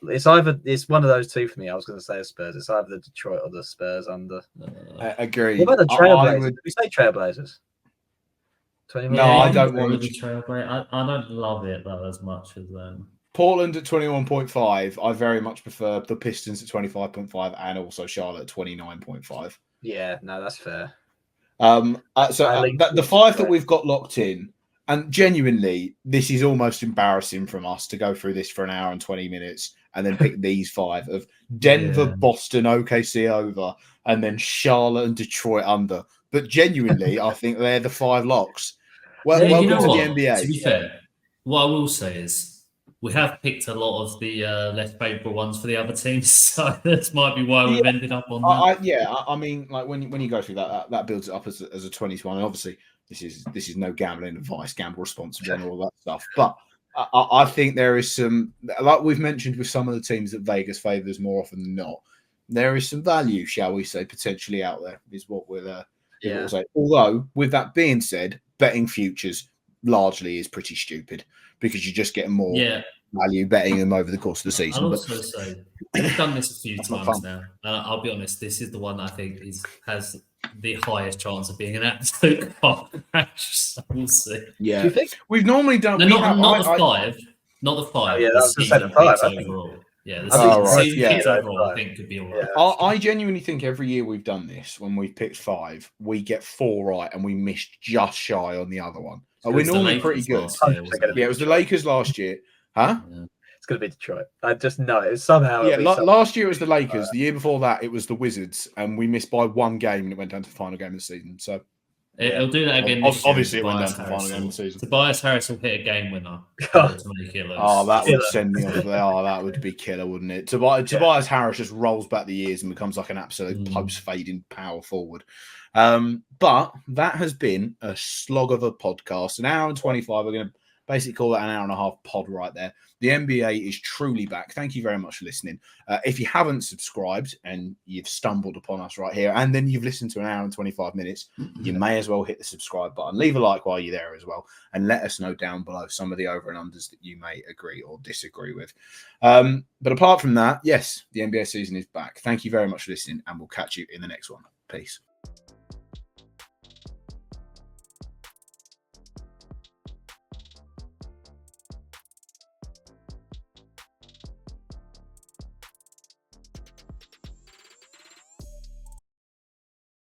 It's either one of those two for me. I was going to say Spurs. It's either the Detroit or the Spurs under. I agree. What about the Trailblazers? Did we say Trailblazers? No, I don't want the Trailblazers. I don't love it though as much as them. Portland at 21.5. I very much prefer the Pistons at 25.5 and also Charlotte at 29.5. Yeah, no, that's fair. The 5 that we've got locked in, and genuinely, this is almost embarrassing from us to go through this for an hour and 20 minutes and then pick these 5 of Denver, Boston, OKC over, and then Charlotte and Detroit under. But genuinely, I think they're the 5 locks. Welcome to the NBA. To be fair, what I will say is we have picked a lot of the less favourable ones for the other teams, so this might be why we've ended up on that. I mean, like when you go through that builds it up as a 20-1. And obviously, this is no gambling advice, gamble responsibly and all that stuff. But I think there is some, like we've mentioned with some of the teams that Vegas favours more often than not, there is some value, shall we say, potentially out there, is what we'll say. Although, with that being said, betting futures largely is pretty stupid because you're just getting more value betting them over the course of the season. I'll also say, we've done this a few times now. I'll be honest, this is the one I think has the highest chance of being an absolute car crash. So we'll see. Yeah. Do you think? We've normally done... No, not the 5. Not the 5. Oh, yeah, that's the season 5, overall. Yeah, the season picks overall, I think, could be all right. I genuinely think every year we've done this, when we've picked 5, we get 4 right and we miss just shy on the other one. We're normally pretty good. It was the Lakers last year. Huh? Yeah. It's going to be Detroit. I just know it. Somehow. Yeah, last year it was the Lakers. The year before that, it was the Wizards. And we missed by 1 game and it went down to the final game of the season. So it'll do that again. Obviously, it went down to the final game of the season. Tobias Harris will hit a game winner. To make it look that would send me off there. Oh, that would be killer, wouldn't it? Tobias Harris just rolls back the years and becomes like an absolute post-fading power forward. But that has been a slog of a podcast. An hour and 25. We're going to Basically, call that an hour and a half pod right there. The NBA is truly back. Thank you very much for listening. If you haven't subscribed and you've stumbled upon us right here, and then you've listened to an hour and 25 minutes, you may as well hit the subscribe button. Leave a like while you're there as well, and let us know down below some of the over and unders that you may agree or disagree with. But apart from that, yes, the NBA season is back. Thank you very much for listening, and we'll catch you in the next one. Peace.